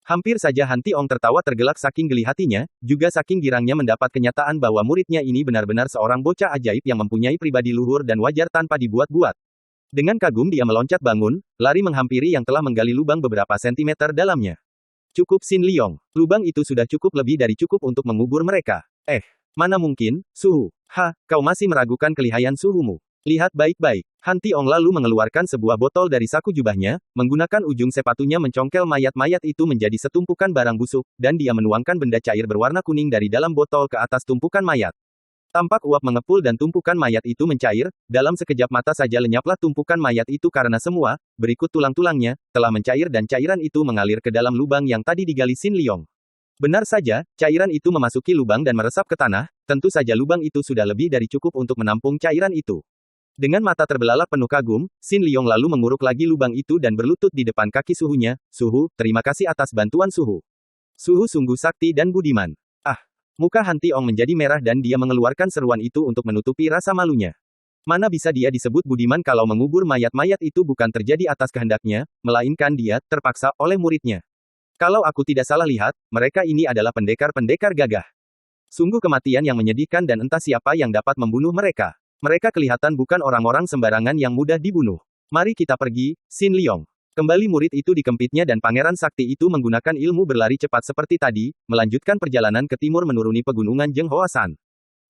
Hampir saja Han Tiong tertawa tergelak saking geli hatinya, juga saking girangnya mendapat kenyataan bahwa muridnya ini benar-benar seorang bocah ajaib yang mempunyai pribadi luhur dan wajar tanpa dibuat-buat. Dengan kagum dia meloncat bangun, lari menghampiri yang telah menggali lubang beberapa sentimeter dalamnya. Cukup Xin Liong, lubang itu sudah cukup lebih dari cukup untuk mengubur mereka. Mana mungkin, Suhu. Kau masih meragukan kelihayan suhumu. Lihat baik-baik. Han Tiong lalu mengeluarkan sebuah botol dari saku jubahnya, menggunakan ujung sepatunya mencongkel mayat-mayat itu menjadi setumpukan barang busuk, dan dia menuangkan benda cair berwarna kuning dari dalam botol ke atas tumpukan mayat. Tampak uap mengepul dan tumpukan mayat itu mencair, dalam sekejap mata saja lenyaplah tumpukan mayat itu karena semua, berikut tulang-tulangnya, telah mencair dan cairan itu mengalir ke dalam lubang yang tadi digali Xin Liong. Benar saja, cairan itu memasuki lubang dan meresap ke tanah, tentu saja lubang itu sudah lebih dari cukup untuk menampung cairan itu. Dengan mata terbelalak penuh kagum, Xin Liong lalu menguruk lagi lubang itu dan berlutut di depan kaki suhunya, "Suhu, terima kasih atas bantuan Suhu. Suhu sungguh sakti dan budiman." Ah! Muka Han Tiong menjadi merah dan dia mengeluarkan seruan itu untuk menutupi rasa malunya. Mana bisa dia disebut budiman kalau mengubur mayat-mayat itu bukan terjadi atas kehendaknya, melainkan dia terpaksa oleh muridnya. Kalau aku tidak salah lihat, mereka ini adalah pendekar-pendekar gagah. Sungguh kematian yang menyedihkan dan entah siapa yang dapat membunuh mereka. Mereka kelihatan bukan orang-orang sembarangan yang mudah dibunuh. Mari kita pergi, Xin Liong. Kembali murid itu dikempitnya dan Pangeran Sakti itu menggunakan ilmu berlari cepat seperti tadi, melanjutkan perjalanan ke timur menuruni pegunungan Zheng Hoasan.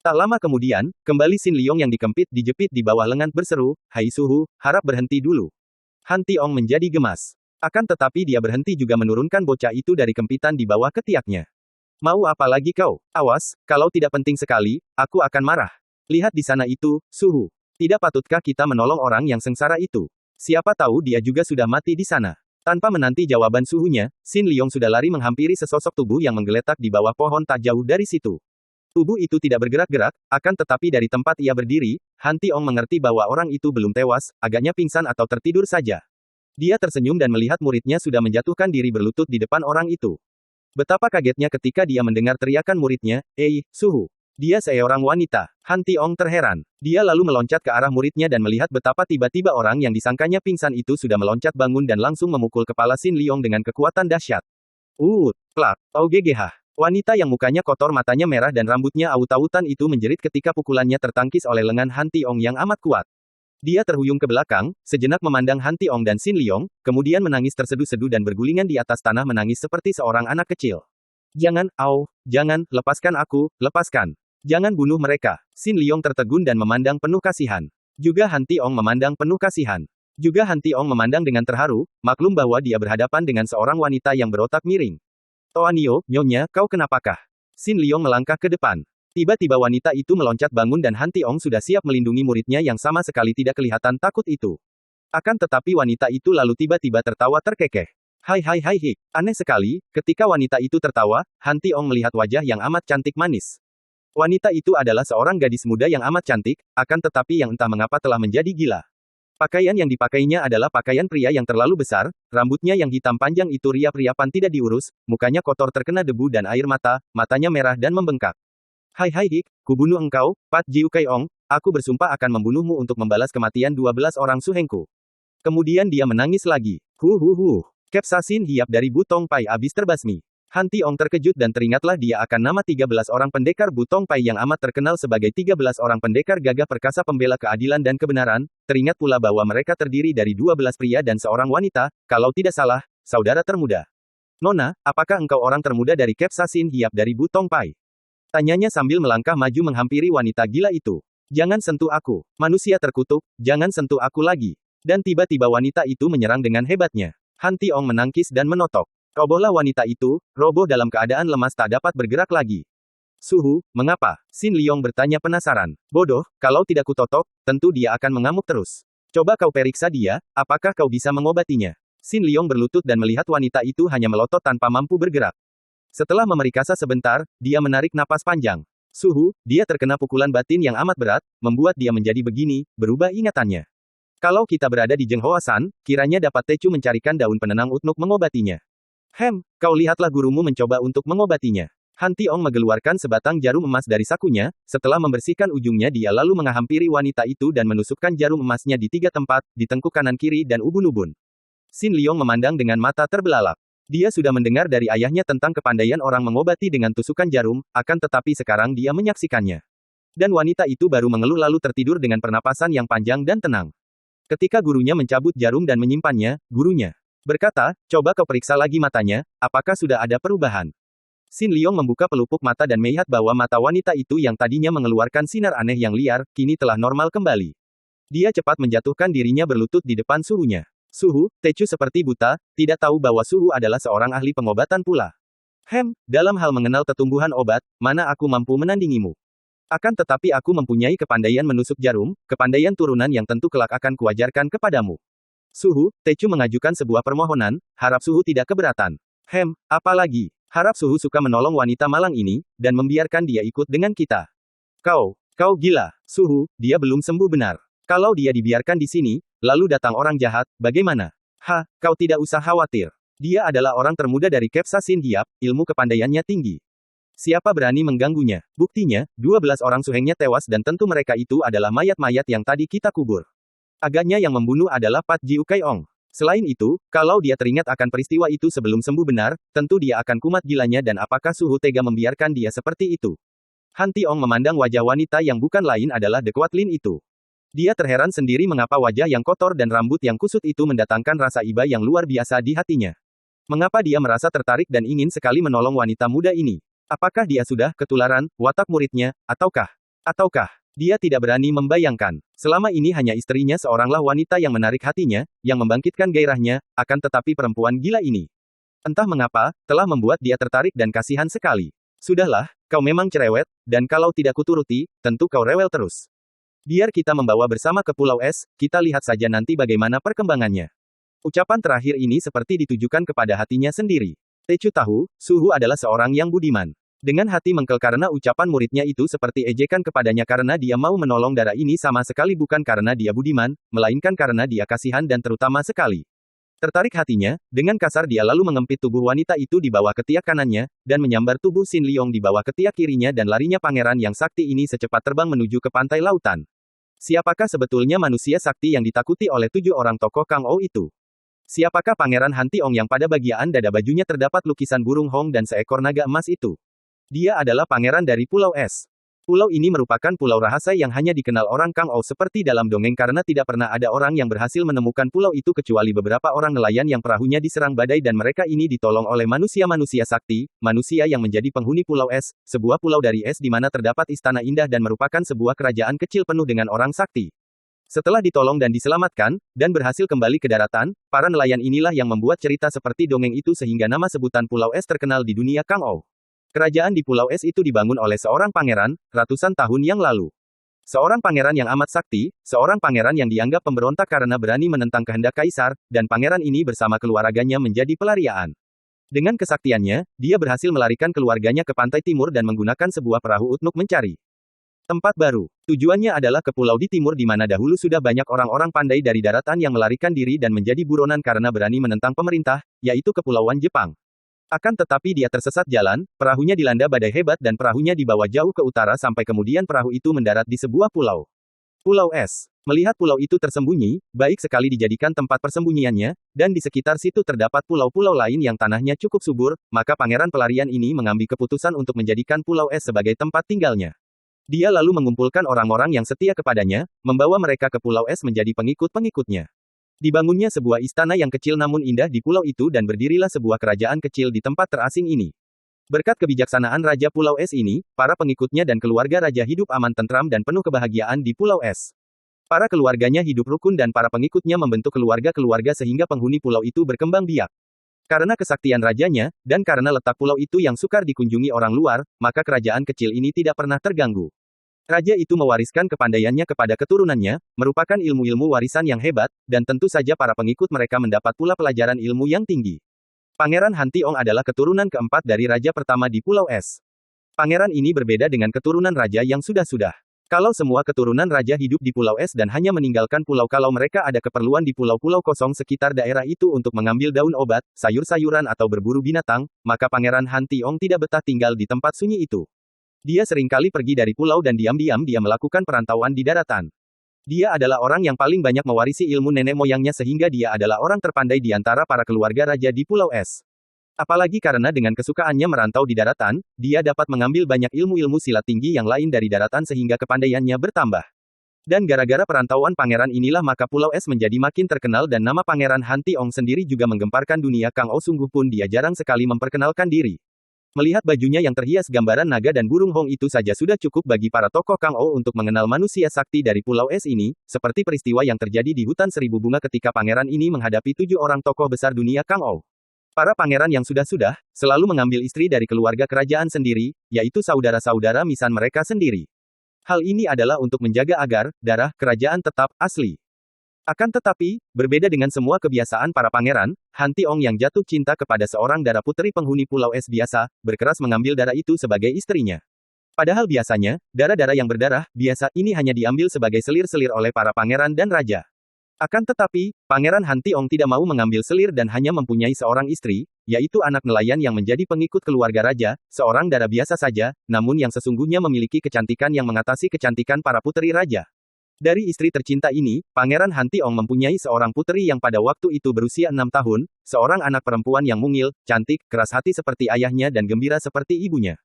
Tak lama kemudian, kembali Xin Liong yang dikempit dijepit di bawah lengan berseru, "Hai Suhu, harap berhenti dulu." Han Tiong menjadi gemas. Akan tetapi dia berhenti juga menurunkan bocah itu dari kempitan di bawah ketiaknya. "Mau apa lagi kau? Awas, kalau tidak penting sekali, aku akan marah. Lihat di sana itu, Suhu. Tidak patutkah kita menolong orang yang sengsara itu? Siapa tahu dia juga sudah mati di sana." Tanpa menanti jawaban suhunya, Xin Liong sudah lari menghampiri sesosok tubuh yang menggeletak di bawah pohon tak jauh dari situ. Tubuh itu tidak bergerak-gerak, akan tetapi dari tempat ia berdiri, Han Tiong mengerti bahwa orang itu belum tewas, agaknya pingsan atau tertidur saja. Dia tersenyum dan melihat muridnya sudah menjatuhkan diri berlutut di depan orang itu. Betapa kagetnya ketika dia mendengar teriakan muridnya, "Ei, Suhu. Dia seorang wanita." Han Tiong terheran. Dia lalu meloncat ke arah muridnya dan melihat betapa tiba-tiba orang yang disangkanya pingsan itu sudah meloncat bangun dan langsung memukul kepala Xin Liong dengan kekuatan dahsyat. Plak, OGGH. Wanita yang mukanya kotor, matanya merah dan rambutnya aut-autan itu menjerit ketika pukulannya tertangkis oleh lengan Han Tiong yang amat kuat. Dia terhuyung ke belakang, sejenak memandang Han Tiong dan Xin Liong, kemudian menangis terseduh-seduh dan bergulingan di atas tanah menangis seperti seorang anak kecil. "Jangan, jangan, lepaskan aku, lepaskan. Jangan bunuh mereka." Xin Liong tertegun dan memandang penuh kasihan. Juga Han Tiong memandang penuh kasihan. Juga Han Tiong memandang dengan terharu, maklum bahwa dia berhadapan dengan seorang wanita yang berotak miring. "Toanio, Nyonya, kau kenapakah?" Xin Liong melangkah ke depan. Tiba-tiba wanita itu meloncat bangun dan Han Tiong sudah siap melindungi muridnya yang sama sekali tidak kelihatan takut itu. Akan tetapi wanita itu lalu tiba-tiba tertawa terkekeh. Hai, aneh sekali, ketika wanita itu tertawa, Han Tiong melihat wajah yang amat cantik manis. Wanita itu adalah seorang gadis muda yang amat cantik, akan tetapi yang entah mengapa telah menjadi gila. Pakaian yang dipakainya adalah pakaian pria yang terlalu besar, rambutnya yang hitam panjang itu riap-riapan tidak diurus, mukanya kotor terkena debu dan air mata, matanya merah dan membengkak. Hai, kubunuh engkau, Pat Jiu Kaiong, aku bersumpah akan membunuhmu untuk membalas kematian 12 orang suhengku." Kemudian dia menangis lagi. Kepsasin hiap dari Butong Pai abis terbasmi. Han Tiong terkejut dan teringatlah dia akan nama 13 orang pendekar Butong Pai yang amat terkenal sebagai 13 orang pendekar gagah perkasa pembela keadilan dan kebenaran, teringat pula bahwa mereka terdiri dari 12 pria dan seorang wanita, kalau tidak salah, saudara termuda. "Nona, apakah engkau orang termuda dari Kepsasin hiap dari Butong Pai?" Tanyanya sambil melangkah maju menghampiri wanita gila itu. "Jangan sentuh aku, manusia terkutuk, jangan sentuh aku lagi." Dan tiba-tiba wanita itu menyerang dengan hebatnya. Han Tiong menangkis dan menotok. Robohlah wanita itu, roboh dalam keadaan lemas tak dapat bergerak lagi. "Suhu, mengapa?" Xin Liong bertanya penasaran. "Bodoh, kalau tidak kutotok, tentu dia akan mengamuk terus. Coba kau periksa dia, apakah kau bisa mengobatinya?" Xin Liong berlutut dan melihat wanita itu hanya melotot tanpa mampu bergerak. Setelah memerikasa sebentar, dia menarik napas panjang. "Suhu, dia terkena pukulan batin yang amat berat, membuat dia menjadi begini, berubah ingatannya. Kalau kita berada di Zheng Hoasan, kiranya dapat Tecu mencarikan daun penenang untuk mengobatinya." Kau lihatlah gurumu mencoba untuk mengobatinya." Han Tiong mengeluarkan sebatang jarum emas dari sakunya, setelah membersihkan ujungnya dia lalu menghampiri wanita itu dan menusukkan jarum emasnya di 3 tempat, di tengkuk kanan kiri dan ubun-ubun. Xin Liong memandang dengan mata terbelalak. Dia sudah mendengar dari ayahnya tentang kepandaian orang mengobati dengan tusukan jarum, akan tetapi sekarang dia menyaksikannya. Dan wanita itu baru mengeluh lalu tertidur dengan pernapasan yang panjang dan tenang. Ketika gurunya mencabut jarum dan menyimpannya, gurunya berkata, "Coba kau periksa lagi matanya, apakah sudah ada perubahan?" Xin Liong membuka pelupuk mata dan melihat bahwa mata wanita itu yang tadinya mengeluarkan sinar aneh yang liar, kini telah normal kembali. Dia cepat menjatuhkan dirinya berlutut di depan suhunya. "Suhu, Tecu seperti buta, tidak tahu bahwa Suhu adalah seorang ahli pengobatan pula. Dalam hal mengenal tetumbuhan obat, mana aku mampu menandingimu?" Akan tetapi aku mempunyai kepandaian menusuk jarum, kepandaian turunan yang tentu kelak akan kuajarkan kepadamu. Suhu, Tecu mengajukan sebuah permohonan, harap Suhu tidak keberatan. Apalagi, harap Suhu suka menolong wanita malang ini, dan membiarkan dia ikut dengan kita. Kau gila, Suhu, dia belum sembuh benar. Kalau dia dibiarkan di sini, lalu datang orang jahat, bagaimana? Kau tidak usah khawatir. Dia adalah orang termuda dari Kepsa Sin Hiap, ilmu kepandaiannya tinggi. Siapa berani mengganggunya? Buktinya, 12 orang suhengnya tewas dan tentu mereka itu adalah mayat-mayat yang tadi kita kubur. Agaknya yang membunuh adalah Pat Jiu Kai Ong. Selain itu, kalau dia teringat akan peristiwa itu sebelum sembuh benar, tentu dia akan kumat gilanya dan apakah Suhu tega membiarkan dia seperti itu? Han Tiong memandang wajah wanita yang bukan lain adalah The Kuat Lin itu. Dia terheran sendiri mengapa wajah yang kotor dan rambut yang kusut itu mendatangkan rasa iba yang luar biasa di hatinya. Mengapa dia merasa tertarik dan ingin sekali menolong wanita muda ini? Apakah dia sudah ketularan watak muridnya, ataukah dia tidak berani membayangkan? Selama ini hanya istrinya seoranglah wanita yang menarik hatinya, yang membangkitkan gairahnya, akan tetapi perempuan gila ini, entah mengapa, telah membuat dia tertarik dan kasihan sekali. Sudahlah, kau memang cerewet, dan kalau tidak kuturuti, tentu kau rewel terus. Biar kita membawa bersama ke Pulau Es, kita lihat saja nanti bagaimana perkembangannya. Ucapan terakhir ini seperti ditujukan kepada hatinya sendiri. Tecu tahu, Suhu adalah seorang yang budiman. Dengan hati mengkel karena ucapan muridnya itu seperti ejekan kepadanya karena dia mau menolong darah ini sama sekali bukan karena dia budiman, melainkan karena dia kasihan dan terutama sekali. Tertarik hatinya, dengan kasar dia lalu mengempit tubuh wanita itu di bawah ketiak kanannya, dan menyambar tubuh Sin Liong di bawah ketiak kirinya dan larinya pangeran yang sakti ini secepat terbang menuju ke pantai lautan. Siapakah sebetulnya manusia sakti yang ditakuti oleh 7 orang tokoh Kang Ou itu? Siapakah Pangeran Han Tiong yang pada bagian dada bajunya terdapat lukisan burung hong dan seekor naga emas itu? Dia adalah pangeran dari Pulau Es. Pulau ini merupakan pulau rahasia yang hanya dikenal orang Kang Ou seperti dalam dongeng karena tidak pernah ada orang yang berhasil menemukan pulau itu kecuali beberapa orang nelayan yang perahunya diserang badai dan mereka ini ditolong oleh manusia-manusia sakti, manusia yang menjadi penghuni Pulau Es, sebuah pulau dari es di mana terdapat istana indah dan merupakan sebuah kerajaan kecil penuh dengan orang sakti. Setelah ditolong dan diselamatkan, dan berhasil kembali ke daratan, para nelayan inilah yang membuat cerita seperti dongeng itu sehingga nama sebutan Pulau Es terkenal di dunia Kang Ou. Kerajaan di Pulau Es itu dibangun oleh seorang pangeran, ratusan tahun yang lalu. Seorang pangeran yang amat sakti, seorang pangeran yang dianggap pemberontak karena berani menentang kehendak kaisar, dan pangeran ini bersama keluarganya menjadi pelariaan. Dengan kesaktiannya, dia berhasil melarikan keluarganya ke pantai timur dan menggunakan sebuah perahu untuk mencari tempat baru. Tujuannya adalah ke pulau di timur di mana dahulu sudah banyak orang-orang pandai dari daratan yang melarikan diri dan menjadi buronan karena berani menentang pemerintah, yaitu Kepulauan Jepang. Akan tetapi dia tersesat jalan, perahunya dilanda badai hebat dan perahunya dibawa jauh ke utara sampai kemudian perahu itu mendarat di sebuah pulau. Pulau Es. Melihat pulau itu tersembunyi, baik sekali dijadikan tempat persembunyiannya, dan di sekitar situ terdapat pulau-pulau lain yang tanahnya cukup subur, maka pangeran pelarian ini mengambil keputusan untuk menjadikan Pulau Es sebagai tempat tinggalnya. Dia lalu mengumpulkan orang-orang yang setia kepadanya, membawa mereka ke Pulau Es menjadi pengikut-pengikutnya. Dibangunnya sebuah istana yang kecil namun indah di pulau itu dan berdirilah sebuah kerajaan kecil di tempat terasing ini. Berkat kebijaksanaan Raja Pulau Es ini, para pengikutnya dan keluarga raja hidup aman tentram dan penuh kebahagiaan di Pulau Es. Para keluarganya hidup rukun dan para pengikutnya membentuk keluarga-keluarga sehingga penghuni pulau itu berkembang biak. Karena kesaktian rajanya, dan karena letak pulau itu yang sukar dikunjungi orang luar, maka kerajaan kecil ini tidak pernah terganggu. Raja itu mewariskan kepandaiannya kepada keturunannya, merupakan ilmu-ilmu warisan yang hebat, dan tentu saja para pengikut mereka mendapat pula pelajaran ilmu yang tinggi. Pangeran Han Tiong adalah keturunan keempat dari raja pertama di Pulau Es. Pangeran ini berbeda dengan keturunan raja yang sudah-sudah. Kalau semua keturunan raja hidup di Pulau Es dan hanya meninggalkan pulau kalau mereka ada keperluan di pulau-pulau kosong sekitar daerah itu untuk mengambil daun obat, sayur-sayuran atau berburu binatang, maka Pangeran Han Tiong tidak betah tinggal di tempat sunyi itu. Dia seringkali pergi dari pulau dan diam-diam dia melakukan perantauan di daratan. Dia adalah orang yang paling banyak mewarisi ilmu nenek moyangnya sehingga dia adalah orang terpandai di antara para keluarga raja di Pulau Es. Apalagi karena dengan kesukaannya merantau di daratan, dia dapat mengambil banyak ilmu-ilmu silat tinggi yang lain dari daratan sehingga kepandaiannya bertambah. Dan gara-gara perantauan pangeran inilah maka Pulau Es menjadi makin terkenal dan nama Pangeran Han Tiong sendiri juga menggemparkan dunia Kang Ou sungguh pun dia jarang sekali memperkenalkan diri. Melihat bajunya yang terhias gambaran naga dan burung hong itu saja sudah cukup bagi para tokoh Kang Ou untuk mengenal manusia sakti dari Pulau Es ini, seperti peristiwa yang terjadi di Hutan Seribu Bunga ketika pangeran ini menghadapi 7 orang tokoh besar dunia Kang Ou. Para pangeran yang sudah-sudah, selalu mengambil istri dari keluarga kerajaan sendiri, yaitu saudara-saudara misan mereka sendiri. Hal ini adalah untuk menjaga agar darah kerajaan tetap asli. Akan tetapi, berbeda dengan semua kebiasaan para pangeran, Han Tiong yang jatuh cinta kepada seorang darah putri penghuni Pulau Es biasa, berkeras mengambil darah itu sebagai istrinya. Padahal biasanya, darah-darah yang berdarah biasa ini hanya diambil sebagai selir-selir oleh para pangeran dan raja. Akan tetapi, Pangeran Han Tiong tidak mau mengambil selir dan hanya mempunyai seorang istri, yaitu anak nelayan yang menjadi pengikut keluarga raja, seorang darah biasa saja, namun yang sesungguhnya memiliki kecantikan yang mengatasi kecantikan para putri raja. Dari istri tercinta ini, Pangeran Han Tiong mempunyai seorang putri yang pada waktu itu berusia 6 tahun, seorang anak perempuan yang mungil, cantik, keras hati seperti ayahnya dan gembira seperti ibunya.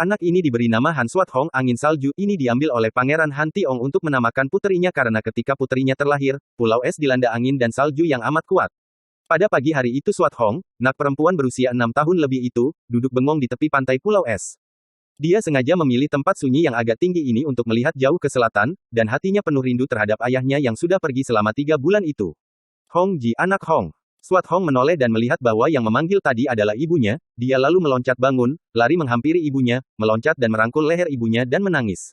Anak ini diberi nama Han Swat Hong. Angin salju ini diambil oleh Pangeran Han Tiong untuk menamakan puterinya karena ketika puterinya terlahir, Pulau Es dilanda angin dan salju yang amat kuat. Pada pagi hari itu Swat Hong, nak perempuan berusia 6 tahun lebih itu, duduk bengong di tepi pantai Pulau Es. Dia sengaja memilih tempat sunyi yang agak tinggi ini untuk melihat jauh ke selatan, dan hatinya penuh rindu terhadap ayahnya yang sudah pergi selama 3 bulan itu. Hong Ji, anak Hong. Swat Hong menoleh dan melihat bahwa yang memanggil tadi adalah ibunya, dia lalu meloncat bangun, lari menghampiri ibunya, meloncat dan merangkul leher ibunya dan menangis.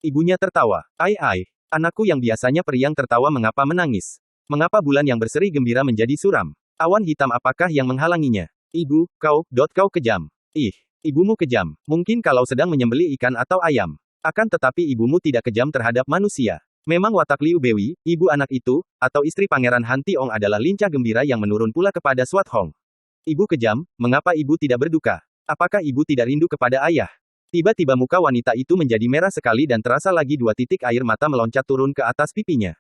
Ibunya tertawa. Ai, anakku yang biasanya periang tertawa mengapa menangis? Mengapa bulan yang berseri gembira menjadi suram? Awan hitam apakah yang menghalanginya? Ibu, kau kejam. Ih. Ibumu kejam, mungkin kalau sedang menyembelih ikan atau ayam. Akan tetapi ibumu tidak kejam terhadap manusia. Memang watak Liu Bewi, ibu anak itu, atau istri Pangeran Han Tiong adalah lincah gembira yang menurun pula kepada Swat Hong. Ibu kejam, mengapa ibu tidak berduka? Apakah ibu tidak rindu kepada ayah? Tiba-tiba muka wanita itu menjadi merah sekali dan terasa lagi 2 titik air mata meloncat turun ke atas pipinya.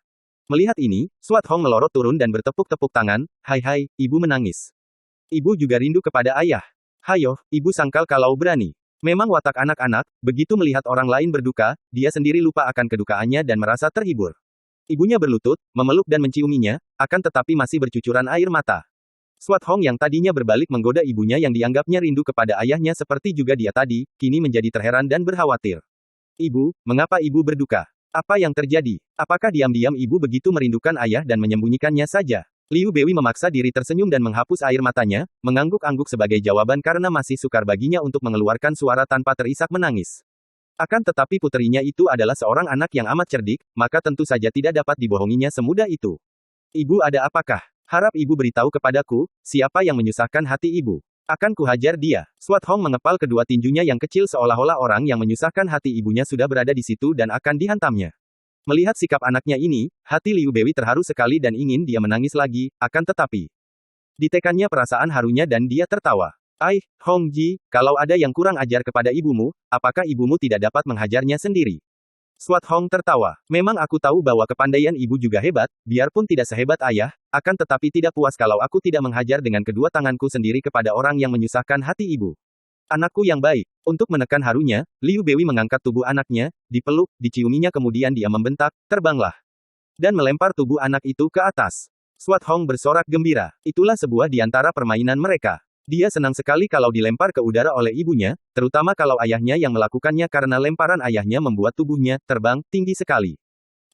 Melihat ini, Swat Hong melorot turun dan bertepuk-tepuk tangan, hai, ibu menangis. Ibu juga rindu kepada ayah. Hayo, ibu sangkal kalau berani. Memang watak anak-anak, begitu melihat orang lain berduka, dia sendiri lupa akan kedukaannya dan merasa terhibur. Ibunya berlutut, memeluk dan menciuminya, akan tetapi masih bercucuran air mata. Swat Hong yang tadinya berbalik menggoda ibunya yang dianggapnya rindu kepada ayahnya seperti juga dia tadi, kini menjadi terheran dan berkhawatir. Ibu, mengapa ibu berduka? Apa yang terjadi? Apakah diam-diam ibu begitu merindukan ayah dan menyembunyikannya saja? Liu Bewi memaksa diri tersenyum dan menghapus air matanya, mengangguk-angguk sebagai jawaban karena masih sukar baginya untuk mengeluarkan suara tanpa terisak menangis. Akan tetapi puterinya itu adalah seorang anak yang amat cerdik, maka tentu saja tidak dapat dibohonginya semudah itu. Ibu ada apakah? Harap ibu beritahu kepadaku, siapa yang menyusahkan hati ibu? Akan kuhajar dia. Swat Hong mengepal kedua tinjunya yang kecil seolah-olah orang yang menyusahkan hati ibunya sudah berada di situ dan akan dihantamnya. Melihat sikap anaknya ini, hati Liu Bewi terharu sekali dan ingin dia menangis lagi, akan tetapi ditekannya perasaan harunya dan dia tertawa. Hong Ji, kalau ada yang kurang ajar kepada ibumu, apakah ibumu tidak dapat menghajarnya sendiri? Swat Hong tertawa. Memang aku tahu bahwa kepandaian ibu juga hebat, biarpun tidak sehebat ayah, akan tetapi tidak puas kalau aku tidak menghajar dengan kedua tanganku sendiri kepada orang yang menyusahkan hati ibu. Anakku yang baik. Untuk menekan harunya, Liu Bewi mengangkat tubuh anaknya, dipeluk, diciuminya kemudian dia membentak, terbanglah. Dan melempar tubuh anak itu ke atas. Swat Hong bersorak gembira. Itulah sebuah di antara permainan mereka. Dia senang sekali kalau dilempar ke udara oleh ibunya, terutama kalau ayahnya yang melakukannya karena lemparan ayahnya membuat tubuhnya terbang tinggi sekali.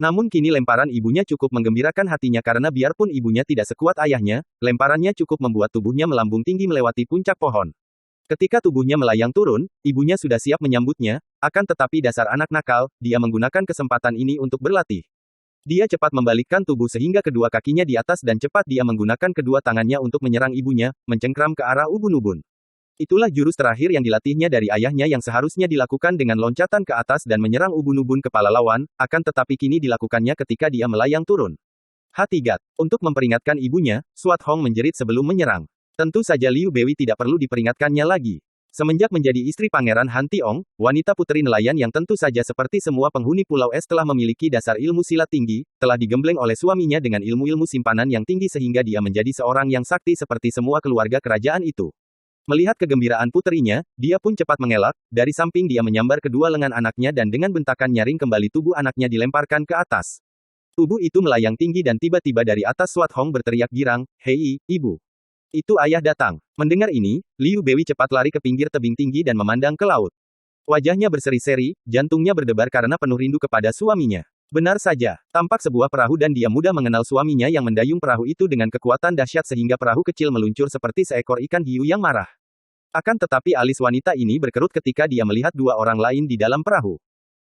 Namun kini lemparan ibunya cukup menggembirakan hatinya karena biarpun ibunya tidak sekuat ayahnya, lemparannya cukup membuat tubuhnya melambung tinggi melewati puncak pohon. Ketika tubuhnya melayang turun, ibunya sudah siap menyambutnya, akan tetapi dasar anak nakal, dia menggunakan kesempatan ini untuk berlatih. Dia cepat membalikkan tubuh sehingga kedua kakinya di atas dan cepat dia menggunakan kedua tangannya untuk menyerang ibunya, mencengkram ke arah ubun-ubun. Itulah jurus terakhir yang dilatihnya dari ayahnya yang seharusnya dilakukan dengan loncatan ke atas dan menyerang ubun-ubun kepala lawan, akan tetapi kini dilakukannya ketika dia melayang turun. Hati-gat. Untuk memperingatkan ibunya, Swat Hong menjerit sebelum menyerang. Tentu saja Liu Bewi tidak perlu diperingatkannya lagi. Semenjak menjadi istri Pangeran Han Tiong, wanita putri nelayan yang tentu saja seperti semua penghuni Pulau Es telah memiliki dasar ilmu silat tinggi, telah digembleng oleh suaminya dengan ilmu-ilmu simpanan yang tinggi sehingga dia menjadi seorang yang sakti seperti semua keluarga kerajaan itu. Melihat kegembiraan puterinya, dia pun cepat mengelak, dari samping dia menyambar kedua lengan anaknya dan dengan bentakan nyaring kembali tubuh anaknya dilemparkan ke atas. Tubuh itu melayang tinggi dan tiba-tiba dari atas Swat Hong berteriak girang, "Hei, ibu! Itu ayah datang." Mendengar ini, Liu Bewi cepat lari ke pinggir tebing tinggi dan memandang ke laut. Wajahnya berseri-seri, jantungnya berdebar karena penuh rindu kepada suaminya. Benar saja, tampak sebuah perahu dan dia mudah mengenal suaminya yang mendayung perahu itu dengan kekuatan dahsyat sehingga perahu kecil meluncur seperti seekor ikan hiu yang marah. Akan tetapi alis wanita ini berkerut ketika dia melihat dua orang lain di dalam perahu.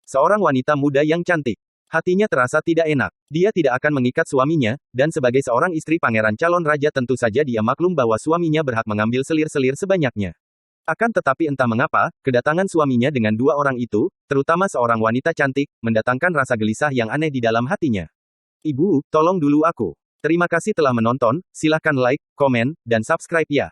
Seorang wanita muda yang cantik. Hatinya terasa tidak enak. Dia tidak akan mengikat suaminya, dan sebagai seorang istri pangeran calon raja tentu saja dia maklum bahwa suaminya berhak mengambil selir-selir sebanyaknya. Akan tetapi entah mengapa, kedatangan suaminya dengan dua orang itu, terutama seorang wanita cantik, mendatangkan rasa gelisah yang aneh di dalam hatinya. Ibu, tolong dulu aku. Terima kasih telah menonton, silahkan like, komen, dan subscribe ya.